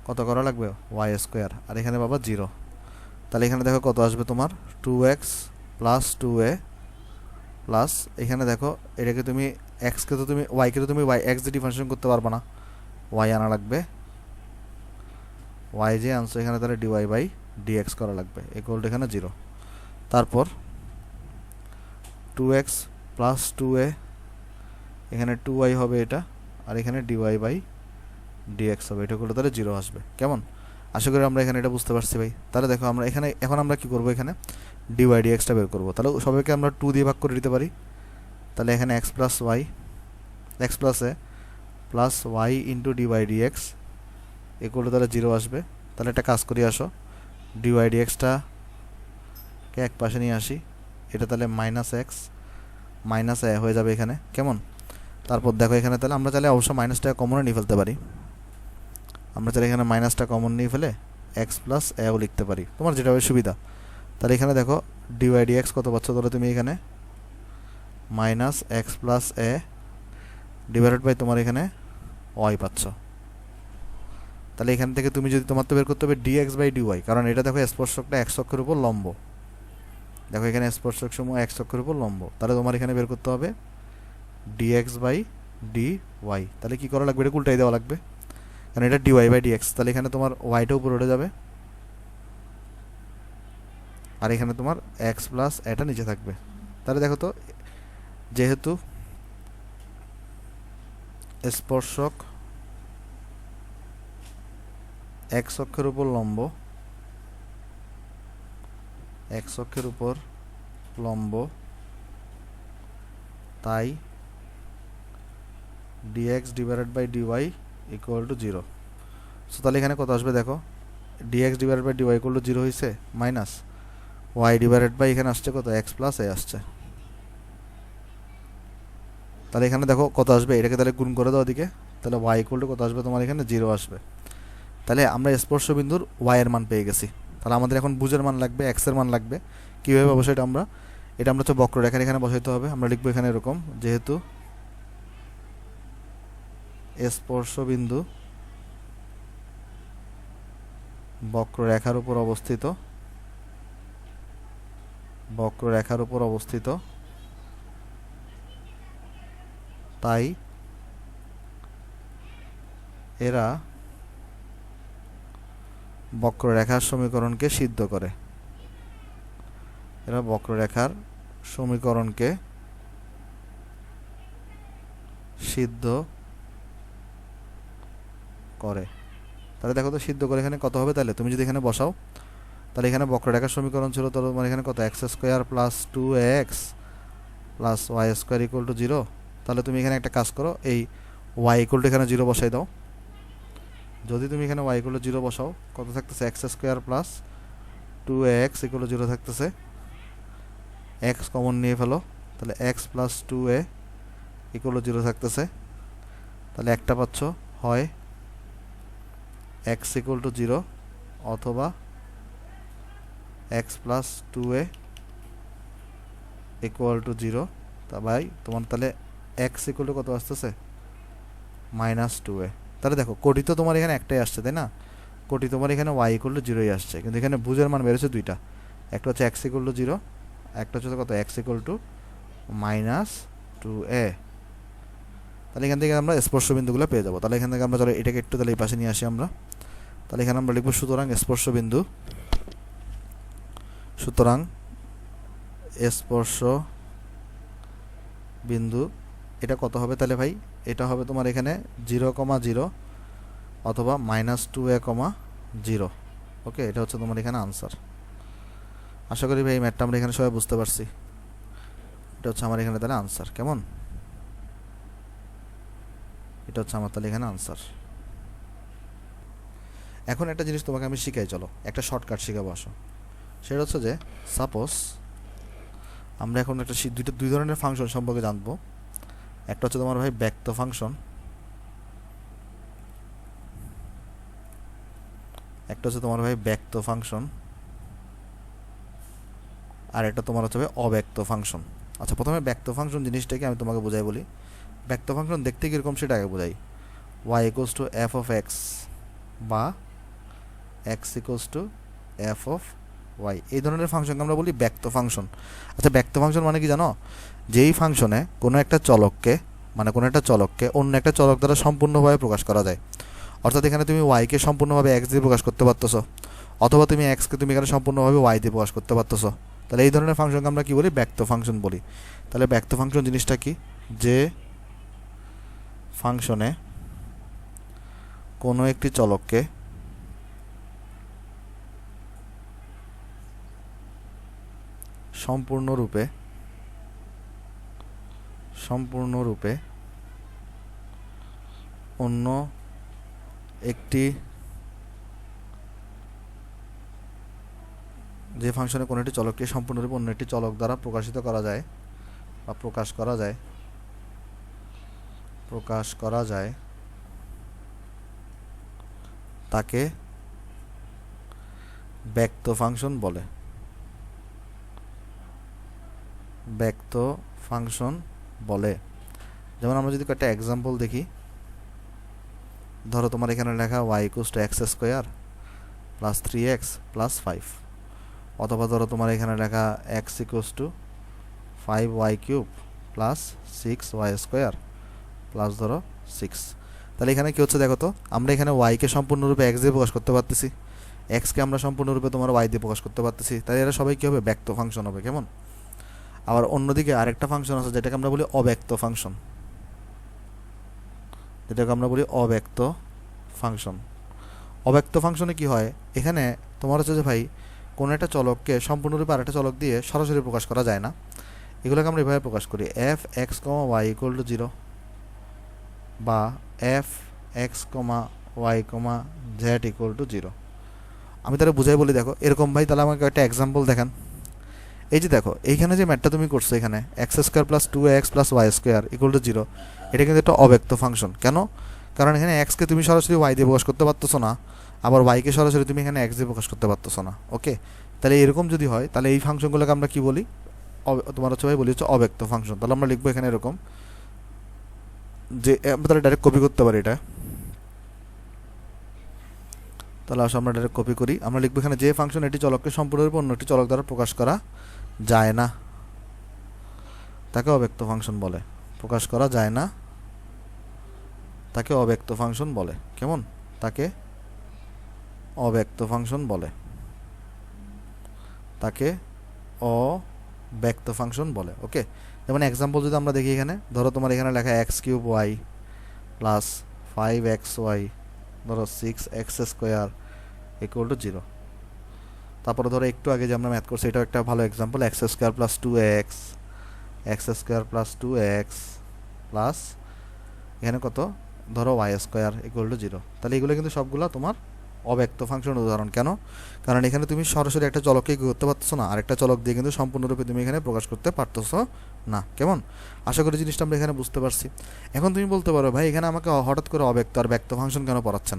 কত করা লাগবে, ওয়াই স্কোয়ার, আর এখানে পাবা 0। তাহলে এখানে দেখো কত আসবে তোমার 2x প্লাস 2a প্লাস এখানে দেখো এটাকে তুমি এক্সকে তো তুমি ওয়াইকে তো তুমি ওয়াই এক্স দিয়ে ডিফারেন্সিয়েশন করতে পারবে না, ওয়াই আনা লাগবে। ওয়াই যে আনছো এখানে তাহলে ডিওয়াই বাই ডিএক্স করা লাগবে ইকুয়াল টু এখানে 0। তারপর 2x প্লাস 2a, এখানে 2y হবে এটা, আর এখানে ডিওয়াই বাই ডিএক্স হবে, এটা করলে তাহলে 0 আসবে। কেমন? আশা করি আমরা এখানে এটা বুঝতে পারছি ভাই। তাহলে দেখো আমরা এখানে এখন আমরা কি করব, এখানে ডিওয়াই ডিএক্সটা বের করবো। তাহলে সবাইকে আমরা 2 দিয়ে ভাগ করে দিতে পারি। তাহলে এখানে x plus y, x plus a plus y into d y d x equal to তাহলে 0 আসবে। তাহলে একটা কাজ করি, আসো ডিওয়াই ডিএক্সটাকে এক পাশে নিয়ে আসি, এটা তাহলে মাইনাস এক্স মাইনাস এ হয়ে যাবে এখানে। কেমন? তারপর দেখো এখানে তাহলে আমরা চাইলে অবশ্য মাইনাসটা কমনও নিয়ে ফেলতে পারি, আমরা চাইলে এখানে মাইনাসটা কমন নিয়ে ফেলে এক্স প্লাস এও লিখতে পারি, তোমার যেটা হবে সুবিধা। তাহলে এখানে দেখো ডিওয়াই ডিএক্স কত পাচ্ছ, তাহলে তুমি এখানে minus x plus a divided by তোমার এখানে ওয়াই পাচ্ছ। তাহলে এখান থেকে তুমি যদি তোমার তো বের করতে হবে ডিএক্স বাই ডিওয়াই, কারণ এটা দেখো স্পর্শকটা এক্স অক্ষের উপর লম্ব, দেখো এখানে স্পর্শক সমূহ এক্স অক্ষের উপর লম্ব, তাহলে তোমার এখানে বের করতে হবে ডিএক্স বাই ডিওয়াই। তাহলে কি করা লাগবে, এটা উল্টাই দেওয়া লাগবে, কারণ এটা ডিওয়াই বাই ডিএক্স। তাহলে এখানে তোমার ওয়াইটা উপরে উঠে যাবে, আর এখানে তোমার এক্স প্লাস এটা নিচে থাকবে। তাহলে দেখো তো, যেহেতু স্পর্শক এক্স অক্ষের উপর লম্ব, এক্স অক্ষের উপর লম্ব, তাই d x divided by dy equal to 0। So তাহলে এখানে কত আসবে দেখো, d x divided by dy equal to 0 হয়েছে, মাইনাস ওয়াই ডিভাইডেড বাই এখানে আসছে কত, এক্স প্লাস এ আসছে। তাহলে এখানে দেখো কত আসবে, এটাকে তাহলে গুণ করে দাও দিকে, তাহলে ওয়াই ইকুয়াল টু কত আসবে তোমার এখানে 0 আসবে। তাহলে আমরা স্পর্শবিন্দুর ওয়াইয়ের মান পেয়ে গেছি। তাহলে আমাদের এখন বুঝের মান লাগবে, এক্সের মান লাগবে। কীভাবে পাবো সেটা আমরা, এটা আমরা হচ্ছে বক্ররেখার এখানে বসাইতে হবে। আমরা লিখবো এখানে এরকম, যেহেতু স্পর্শবিন্দু বক্ররেখার উপর অবস্থিত, বক্ররেখার উপর অবস্থিত, তাই এরা বক্ররেখার সমীকরণকে সিদ্ধ করে, এরা বক্ররেখার সমীকরণকে সিদ্ধ করে। তাহলে দেখো তো সিদ্ধ করে এখানে কত হবে, তাহলে তুমি যদি এখানে বসাও, তাহলে এখানে বক্ররেখার সমীকরণ ছিল তাহলে মানে এখানে কত, x square plus 2ax plus y square equal to 0। তাহলে তুমি এখানে একটা কাজ করো, এই ওয়াই ইকুয়াল টু এখানে 0 বসাই দাও। যদি তুমি এখানে ওয়াই ইকুয়াল টু 0 বসাও, কত থাকতেছে, x square plus 2ax equal to 0 থাকতেছে, এক্স কমন নিয়ে ফেলো, তাহলে x plus 2a equal to 0 থাকতেছে। তাহলে একটা পাচ্ছ, হয় এক্স ইকুয়াল টু 0 অথবা x plus 2a equal to 0। তা ভাই তোমার তাহলে এক্স ইকুয়াল টু কত আসতেছে -2a। তাহলে দেখো কোটি তো তোমার এখানে একটাই আসছে তাই না, কোটি তোমার এখানে ওয়াই ইকুয়াল টু 0ই আসছে, কিন্তু এখানে বুঝের মান বেরোচ্ছে দুইটা, একটা হচ্ছে এক্স ইকুয়াল টু 0, একটা হচ্ছে কত এক্স ইকুয়াল টু -2a। তাহলে এখান থেকে আমরা স্পর্শবিন্দুগুলো পেয়ে যাবো। তাহলে এখান থেকে আমরা চলো এটাকে একটু তাহলে এই পাশে নিয়ে আসি আমরা। তাহলে এখানে আমরা লিখবো সুতরাং স্পর্শবিন্দু, সুতরাং স্পর্শ বিন্দু এটা কত হবে তাহলে ভাই, এটা হবে তোমার এখানে 0,0 অথবা -2a,0। ওকে, এটা হচ্ছে তোমার এখানে আনসার। আশা করি ভাই এই ম্যাথটা আমরা এখানে সবাই বুঝতে পারছি। এটা হচ্ছে আমার এখানে তাহলে আনসার। কেমন, এটা হচ্ছে আমার তাহলে এখানে আনসার। এখন একটা জিনিস তোমাকে আমি শিখাই, চলো একটা শর্টকাট শিখাবো আসো। সেটা হচ্ছে যে সাপোজ আমরা এখন একটা দুই ধরনের ফাংশন সম্পর্কে জানবো। একটা হচ্ছে তোমার ভাই ব্যক্ত ফাংশন, একটা হচ্ছে তোমার ভাই ব্যক্ত ফাংশন, আর একটা তোমার হচ্ছে ভাই অব্যক্ত ফাংশন। আচ্ছা, প্রথমে ব্যক্ত ফাংশন জিনিসটাকে আমি তোমাকে বোঝাই বলি। ব্যক্ত ফাংশন দেখতে কীরকম সেটা আগে বোঝাই। y equals to f of x বা x equals to f of y, এই ধরনের ফাংশনকে আমরা বলি ব্যক্ত ফাংশন। আচ্ছা, ব্যক্ত ফাংশন মানে কি জানো, যেই ফাংশনে কোনো একটা চলককে অন্য একটা চলক দ্বারা সম্পূর্ণভাবে প্রকাশ করা যায়। অর্থাৎ এখানে তুমি ওয়াইকে সম্পূর্ণভাবে এক্স দিয়ে প্রকাশ করতে পারতেছো, অথবা তুমি এক্সকে তুমি এখানে সম্পূর্ণভাবে ওয়াই দিয়ে প্রকাশ করতে পারতেছো। তাহলে এই ধরনের ফাংশনকে আমরা কি বলি, ব্যক্ত ফাংশন বলি। তাহলে ব্যক্ত ফাংশন জিনিসটা কি, যে ফাংশনে কোনো একটি চলককে সম্পূর্ণরূপে অন্য একটি, যে ফাংশনে কোনো একটি চলককে সম্পূর্ণরূপে অন্য একটি চলক দ্বারা প্রকাশ করা যায় তাকে ব্যক্ত ফাংশন বলে। ব্যক্ত ফাংশন বলে। যেমন আমরা যদি একটা এক্সাম্পল দেখি, ধরো তোমার এখানে লেখা y equals to x square plus 3x plus 5, অথবা ধরো তোমার এখানে লেখা x equals two 5y cube plus 6y square plus ধরো 6। তাহলে এখানে কি হচ্ছে দেখো তো, আমরা এখানে ওয়াইকে সম্পূর্ণরূপে এক্স দিয়ে প্রকাশ করতে পারতেছি, এক্সকে আমরা সম্পূর্ণরূপে তোমার ওয়াই দিয়ে প্রকাশ করতে পারতেছি। তাই এরা সবাই কী হবে, ব্যক্ত ফাংশন হবে। কেমন, আবার অন্যদিকে আরেকটা ফাংশন আছে যেটাকে আমরা বলি অব্যক্ত ফাংশন, অব্যক্ত ফাংশনে কি হয়, এখানে তোমার হচ্ছে যে ভাই কোনো একটা চলককে সম্পূর্ণরূপে আরেকটা চলক দিয়ে সরাসরি প্রকাশ করা যায় না। এগুলোকে আমরা এভাবে প্রকাশ করি, f x comma y equal to 0 বা f x comma y comma z equal to 0। আমি তাহলে বুঝাই বলি, দেখো এরকম ভাই, তাহলে আমাকে একটা এক্সাম্পল দেখান। এই যে দেখো এইখানে যে ম্যাথটা তুমি করছো, এখানে x square plus 2x plus y square equal to 0, এটা কিন্তু একটা অব্যক্ত ফাংশন। কেন, কারণ এখানে এক্সকে তুমি সরাসরি ওয়াই দিয়ে প্রকাশ করতে পারতেছো না, আবার ওয়াইকে সরাসরি তুমি এখানে এক্স দিয়ে প্রকাশ করতে পারতেছো না। ওকে, তাহলে এরকম যদি হয় তাহলে এই ফাংশনগুলোকে আমরা কি বলি, তোমার হচ্ছে ভাই বলি হচ্ছে অব্যক্ত ফাংশন। তাহলে আমরা লিখবো এখানে এরকম, যে আমরা তাহলে ডাইরেক্ট কপি করতে পারি এটা। তাহলে আসলে আমরা ডাইরেক্ট কপি করি, আমরা লিখবো এখানে যে ফাংশন এটি চলককে সম্পূর্ণরূপে অন্য একটি চলক দ্বারা প্রকাশ করা যায় না তাকে অব্যক্ত ফাংশন বলে। প্রকাশ করা যায় না তাকে অব্যক্ত ফাংশন বলে। কেমন, তাকে অব্যক্ত ফাংশন বলে, তাকে অব্যক্ত ফাংশন বলে। ওকে, যেমন এক্সাম্পল যদি আমরা দেখি, এখানে ধরো তোমার এখানে লেখা x cube Y plus 5xy ধরো 6x স্কোয়ার ইকুয়াল টু 0। তারপরে ধরো একটু আগে যে আমরা ম্যাথ করছি এটাও একটা ভালো example, x square plus 2x plus এখানে কত ধরো ওয়াই স্কোয়ার ইকুয়াল টু 0। তাহলে এগুলো কিন্তু সবগুলো তোমার অব্যক্ত ফাংশন উদাহরণ। কেন, কারণ এখানে তুমি সরাসরি একটা চলককে করতে পারতেছো না, আরেকটা চলক দিয়ে কিন্তু সম্পূর্ণরূপে তুমি এখানে প্রকাশ করতে পারতেছো না। কেমন, আশা করি জিনিসটা আমরা এখানে বুঝতে পারছি। এখন তুমি বলতে পারো ভাই এখানে আমাকে হঠাৎ করে অব্যক্ত আর ব্যক্ত ফাংশন কেন পড়াচ্ছেন,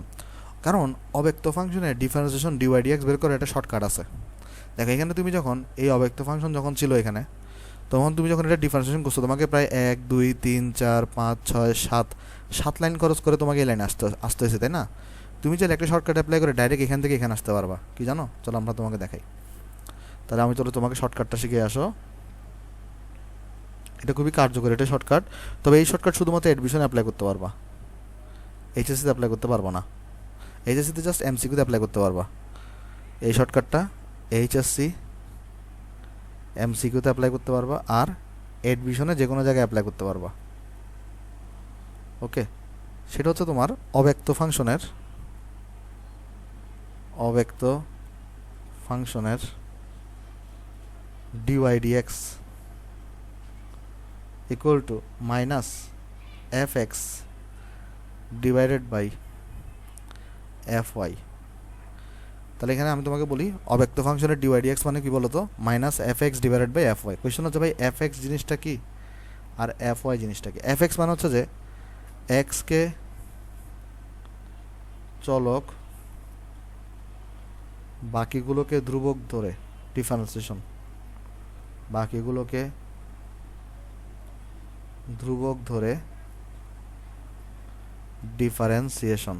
কারণ অব্যক্ত ফাংশনের ডিফারেন্সিয়েশন ডিওয়াই ডিএক্স বের করে একটা শর্টকাট আছে। দেখো এখানে তুমি যখন এই অব্যক্ত ফাংশন যখন ছিল এখানে, তখন তুমি যখন এটা ডিফারেন্সিয়েশন করছো তোমাকে প্রায় 1 2 3 4 5 6 7 7 লাইন খরচ করে তোমাকে এই লাইনে আসতে হয়েছে, তাই না? তুমি চাইলে একটা শর্টকাট অ্যাপ্লাই করে ডাইরেক্ট এখান থেকে এখানে আসতে পারবা, কি জানো? চলো আমরা তোমাকে দেখাই। তাহলে আমি তোমাকে শর্টকাটটা শিখে আসো। এটা খুবই কার্যকরী, এটা শর্টকাট। তবে এই শর্টকাট শুধুমাত্র অ্যাডমিশনে অ্যাপ্লাই করতে পারবা, এইচএসসিতে অ্যাপ্লাই করতে পারবো না। এইচএসসিতে জাস্ট এমসিকিউতে অ্যাপ্লাই করতে পারবা। এই শর্টকাটটা এইচএসসি এমসিকিউতে অ্যাপ্লাই করতে পারবা, আর অ্যাডমিশনে যে কোনো জায়গায় অ্যাপ্লাই করতে পারবা। ওকে, সেটা হচ্ছে তোমার অব্যক্ত ফাংশনের dy/dx equal to minus fx divided by fy। তাহলে এখানে আমি তোমাকে বলি অব্যক্ত ফাংশনের dy/dx মানে কি বলতো? Minus fx divided by fy। Question হচ্ছে ভাই fx জিনিসটা কি আর fy জিনিসটা কি? fx মানে হচ্ছে যে x কে চলক বাকিগুলোকে ধ্রুবক ধরে ডিফারেন্সিয়েশন, বাকিগুলোকে ধ্রুবক ধরে ডিফারেন্সিয়েশন।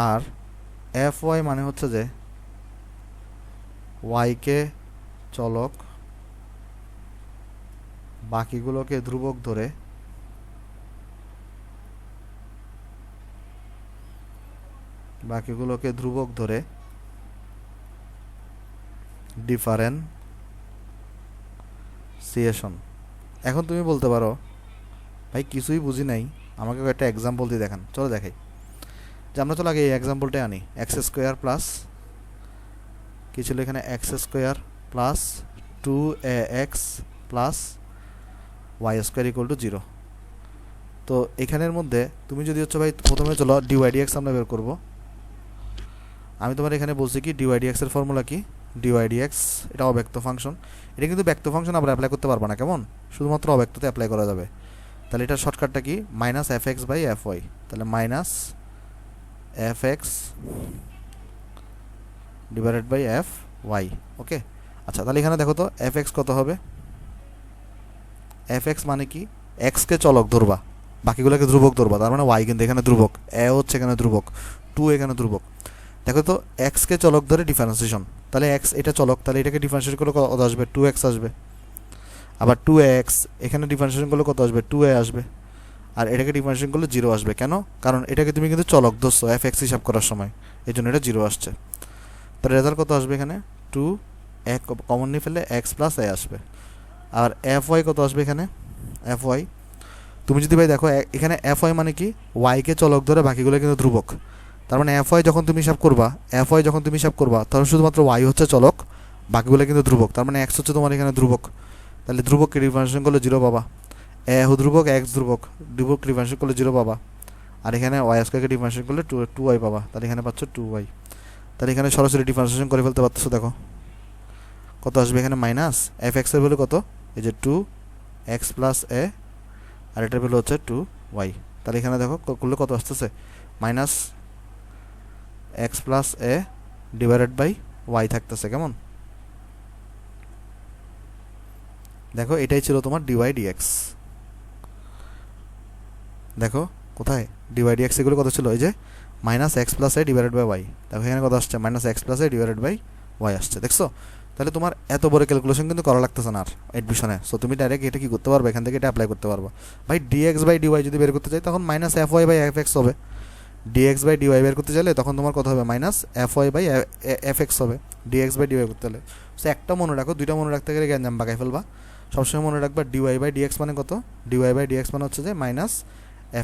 আর fy মানে হচ্ছে যে y কে চলক বাকিগুলোকে ধ্রুবক ধরে ডিফারেন্সিয়েশন। এখন তুমি বলতে পারো ভাই কিছুই বুঝি নাই, আমাকে একটা এক্সাম্পল দিয়ে দেখান। চলো দেখাই। যে আমরা চলো আগে এই এক্সাম্পলটাই আনি। এক্স স্কোয়ার প্লাস কী ছিল এখানে? X square plus 2ax plus y square equal to 0। তো এখানের মধ্যে তুমি যদি হচ্ছে ভাই প্রথমে চলো dy/dx আমরা বের করবো। আমি তোমার এখানে বলছি কি dy/dx এর ফর্মুলা কি? dy/dx এটা অব্যক্ত ফাংশন। এটা কিন্তু ব্যক্ত ফাংশন আমরা অ্যাপ্লাই করতে পারবো না, কেমন? শুধুমাত্র অব্যক্ততে অ্যাপ্লাই করা যাবে। তাহলে এটার শর্টকাটটা কি? Minus fx by fy। তাহলে minus fx divided by fy। Okay, আচ্ছা তাহলে এখানে দেখো তো fx কত হবে? fx মানে কি? x কে চলক ধরবা, বাকিগুলোকে ধ্রুবক ধরবা, তার মানে y কিন্তু এখানে ধ্রুবক, a হচ্ছে এখানে ধ্রুবক, 2 এখানে ধ্রুবক। দেখো তো x কে চলক ধরে ডিফারেন্সিয়েশন, তাহলে x এটা চলক, তাহলে এটাকে ডিফারেন্সিয়েট করলে কত আসবে? 2x আসবে। আবার 2x এখানে ডিফারেন্সিয়েশন করলে কত আসবে? 2a আসবে। আর এটাকে ডিফারেন্সিয়েশন করলে 0 আসবে। কেন? কারণ এটাকে তুমি কিন্তু চলক ধরছো fx হিসাব করার সময়, এই জন্য এটা 0 আসছে। তাহলে রেজাল্ট কত আসবে? এখানে 2 এক কমন নিয়ে ফেললে x প্লাস a আসবে। আর fy কত আসবে? এখানে fy তুমি যদি ভাই দেখো এখানে fy মানে কি? y কে চলক ধরে বাকিগুলো কিন্তু ধ্রুবক, তার মানে fy যখন তুমি হিসাব করবা তাহলে শুধুমাত্র y হচ্ছে চলক, বাকিগুলো কিন্তু ধ্রুবক, তার মানে x হচ্ছে তোমার এখানে ধ্রুবক। তাহলে ধ্রুবককে ডিফারেন্সিয়েশন করলে 0 পাবা। a ধ্রুবক, x ধ্রুবক, ডিফারেন্সিয়েশন করলে 0 পাবা। আর এখানে y স্কয়ারকে ডিফারেন্সিয়েশন করলে 2y পাবা, তাহলে এখানে পাচ্ছ 2y। তাহলে এখানে সরাসরি ডিফারেন্সিয়েশন করে ফেলতে পারতেছো। দেখো কত আসবে এখানে? মাইনাস fx এর ভ্যালু কত? এই যে 2x প্লাস a, আর এটার ভ্যালু হচ্ছে 2y। তাহলে এখানে দেখো করলে কত আসতেছে? Minus x plus a divided by y থাকতেছে, কেমন? দেখো এটাই ছিল তোমার dy/dx। দেখো কোথায় dy/dx এগুলো কত ছিল? এই যে minus x plus a divided by y। দেখো এখানে কত আসছে? Minus x plus a divided by y আসছে, দেখছো? তাহলে তোমার এত বড় ক্যালকুলেশন কিন্তু করা লাগতেছে না আর অ্যাডমিশনে। সো তুমি ডাইরেক্ট এটা কি করতে পারবে? এখান থেকে এটা অ্যাপ্লাই করতে পারবা। ভাই dx/dy যদি বের করতে চাই তখন মাইনাস fy/fx হবে। dx/dy বের করতে চাইলে তখন তোমার কত হবে? মাইনাস fy/fx হবে dx/dy করতে হলে। সো একটা মনে রাখো, দুইটা মনে রাখতে গেলে জ্ঞান বাগাই ফেলবা। সবসময় মনে রাখবা dy/dx মানে কত? dy/dx মানে হচ্ছে যে মাইনাস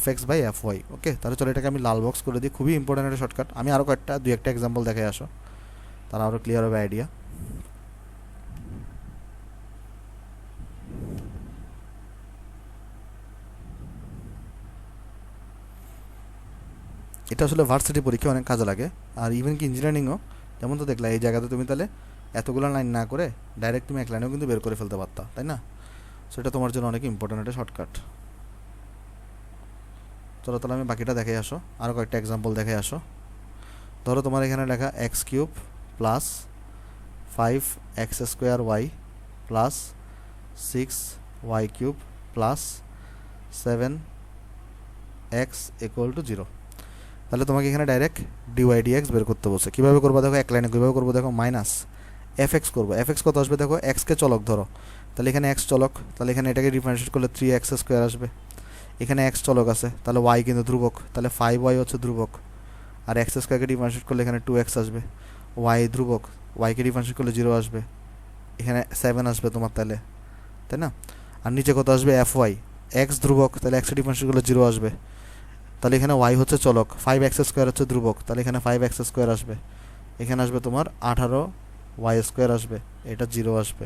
fx/fy। ওকে, তাহলে চলো এটাকে আমি লাল বক্স করে দিই। খুবই ইম্পর্টেন্ট একটা শর্টকাট। আমি আরও দুই একটা এক্সাম্পল দেখে আসো, তারা আরও ক্লিয়ার হবে আইডিয়া। এটা আসলে ভার্সিটি পরীক্ষা অনেক কাজে লাগে, আর ইভেন কি ইঞ্জিনিয়ারিংও। যেমন তো দেখলা এই জায়গাতে তুমি তাহলে এতগুলো লাইন না করে ডাইরেক্ট তুমি এক লাইনেও কিন্তু বের করে ফেলতে পারতা, তাই না? সেটা তোমার জন্য অনেক ইম্পর্টেন্ট একটা শর্টকাট। চলো তাহলে আমি বাকিটা দেখে আসো, আরও কয়েকটা এক্সাম্পল দেখে আসো। ধরো তোমার এখানে লেখা x³ plus 5x² plus 6y³ plus 7x = 0। তাহলে তোমাকে এখানে ডাইরেক্ট dydx বের করতে বলছে। কীভাবে করবো দেখো, এক লাইনে কীভাবে করবো দেখো, মাইনাস fx করবো। fx কত আসবে দেখো, এক্সকে চলক ধরো, তাহলে এখানে x চলক, তাহলে এখানে এটাকে ডিফারেন্সিয়েট করলে 3x² আসবে। এখানে x চলক আছে, তাহলে y কিন্তু ধ্রুবক, তাহলে 5y হচ্ছে ধ্রুবক। আর x² ডিফারেন্সিয়েট করলে এখানে 2x আসবে, y ধ্রুবক, y-কে ডিফারেন্সিয়েট করলে 0 আসবে, এখানে 7 আসবে তোমার, তাহলে তাই না। আর নিচে কত আসবে, fy, x ধ্রুবক, তাহলে x ডিফারেন্সিয়েট করলে 0 আসবে, তাহলে এখানে y হচ্ছে চলক, 5x² হচ্ছে ধ্রুবক, তাহলে এখানে 5x² আসবে, এখানে আসবে তোমার 18y² আসবে, এটা 0 আসবে।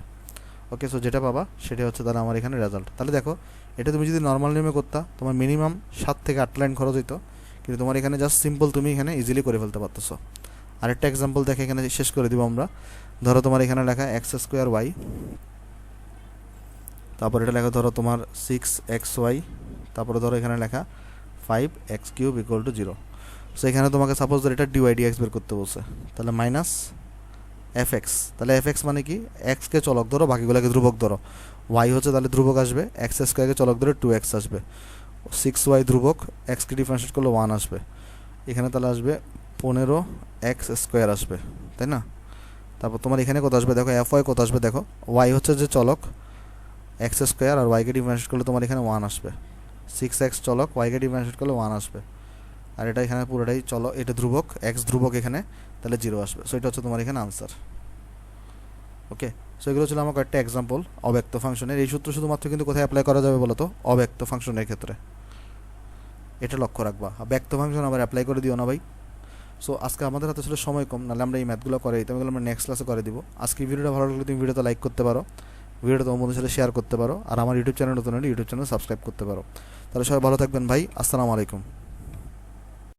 ওকে, সো যেটা পাবা সেটা হচ্ছে তাহলে আমার এখানে রেজাল্ট। তাহলে দেখো, এটা তুমি যদি নর্মাল নিয়মে করতা তোমার মিনিমাম 7 থেকে 8 লাইন খরচ হইতো, কিন্তু তোমার এখানে জাস্ট সিম্পল তুমি এখানে ইজিলি করে ফেলতে পারতেছো। আরেকটা এক্সাম্পল দেখে এখানে শেষ করে দিব আমরা। ধরো তোমার এখানে লেখা x²y, তারপর এটা লেখা ধরো তোমার 6xy, তারপরে ধরো এখানে লেখা 5x³ = 0। সো এখানে তোমাকে সাপোজ ধর এটা dydx বের করতে বলছে, তাহলে মাইনাস fx, তাহলে fx মানে কি, x-কে চলক ধরো, বাকিগুলোকে ধ্রুবক ধরো, y হচ্ছে তাহলে ধ্রুবক আসবে, x² চলক ধরে 2x আসবে, 6y ধ্রুবক, x-কে ডিফারেন্সিয়েট করলে 1 আসবে, এখানে তাহলে আসবে 15x² আসবে, তাই না। তারপর তোমার এখানে কত আসবে দেখো, fy কত আসবে দেখো, y হচ্ছে যে চলক, x² আর y-কে ডিফারেন্সিয়েট করলে তোমার এখানে 1 আসবে, 6x চলক, y-কে ডিফারেন্সিয়েট করলে 1 আসবে, আর এটা এখানে পুরোটাই চলো, এটা ধ্রুবক, x ধ্রুবক এখানে, তাহলে 0 আসবে। সো এটা হচ্ছে তোমার এখানে আনসার। ওকে, সো এগুলো ছিল আমার কয়েকটা এক্সাম্পল অব্যক্ত ফাংশনের। এই সূত্র শুধুমাত্র কিন্তু কোথায় অ্যাপ্লাই করা যাবে বলো তো, অব্যক্ত ফাংশনের ক্ষেত্রে, এটা লক্ষ্য রাখবা। ব্যক্ত ফাংশন আবার অ্যাপ্লাই করে দিও না ভাই। সো আজকে আমাদের হাতে ছিল সময় কম, নাহলে আমরা এই ম্যাথগুলো করে দিতাম, এগুলো আমরা নেক্সট ক্লাসে করে দিব। আজকে ভিডিওটা ভালো লাগলে তুমি ভিডিওতে লাইক করতে পারো, ভিডিওটা তোমার বন্ধুদের সাথে শেয়ার করতে পারো, আর আমার ইউটিউব চ্যানেল নতুন হলে ইউটিউব চ্যানেল সাবস্ক্রাইব করতে পারো। তাহলে সবাই ভালো থাকবেন ভাই, আসসালামু আলাইকুম।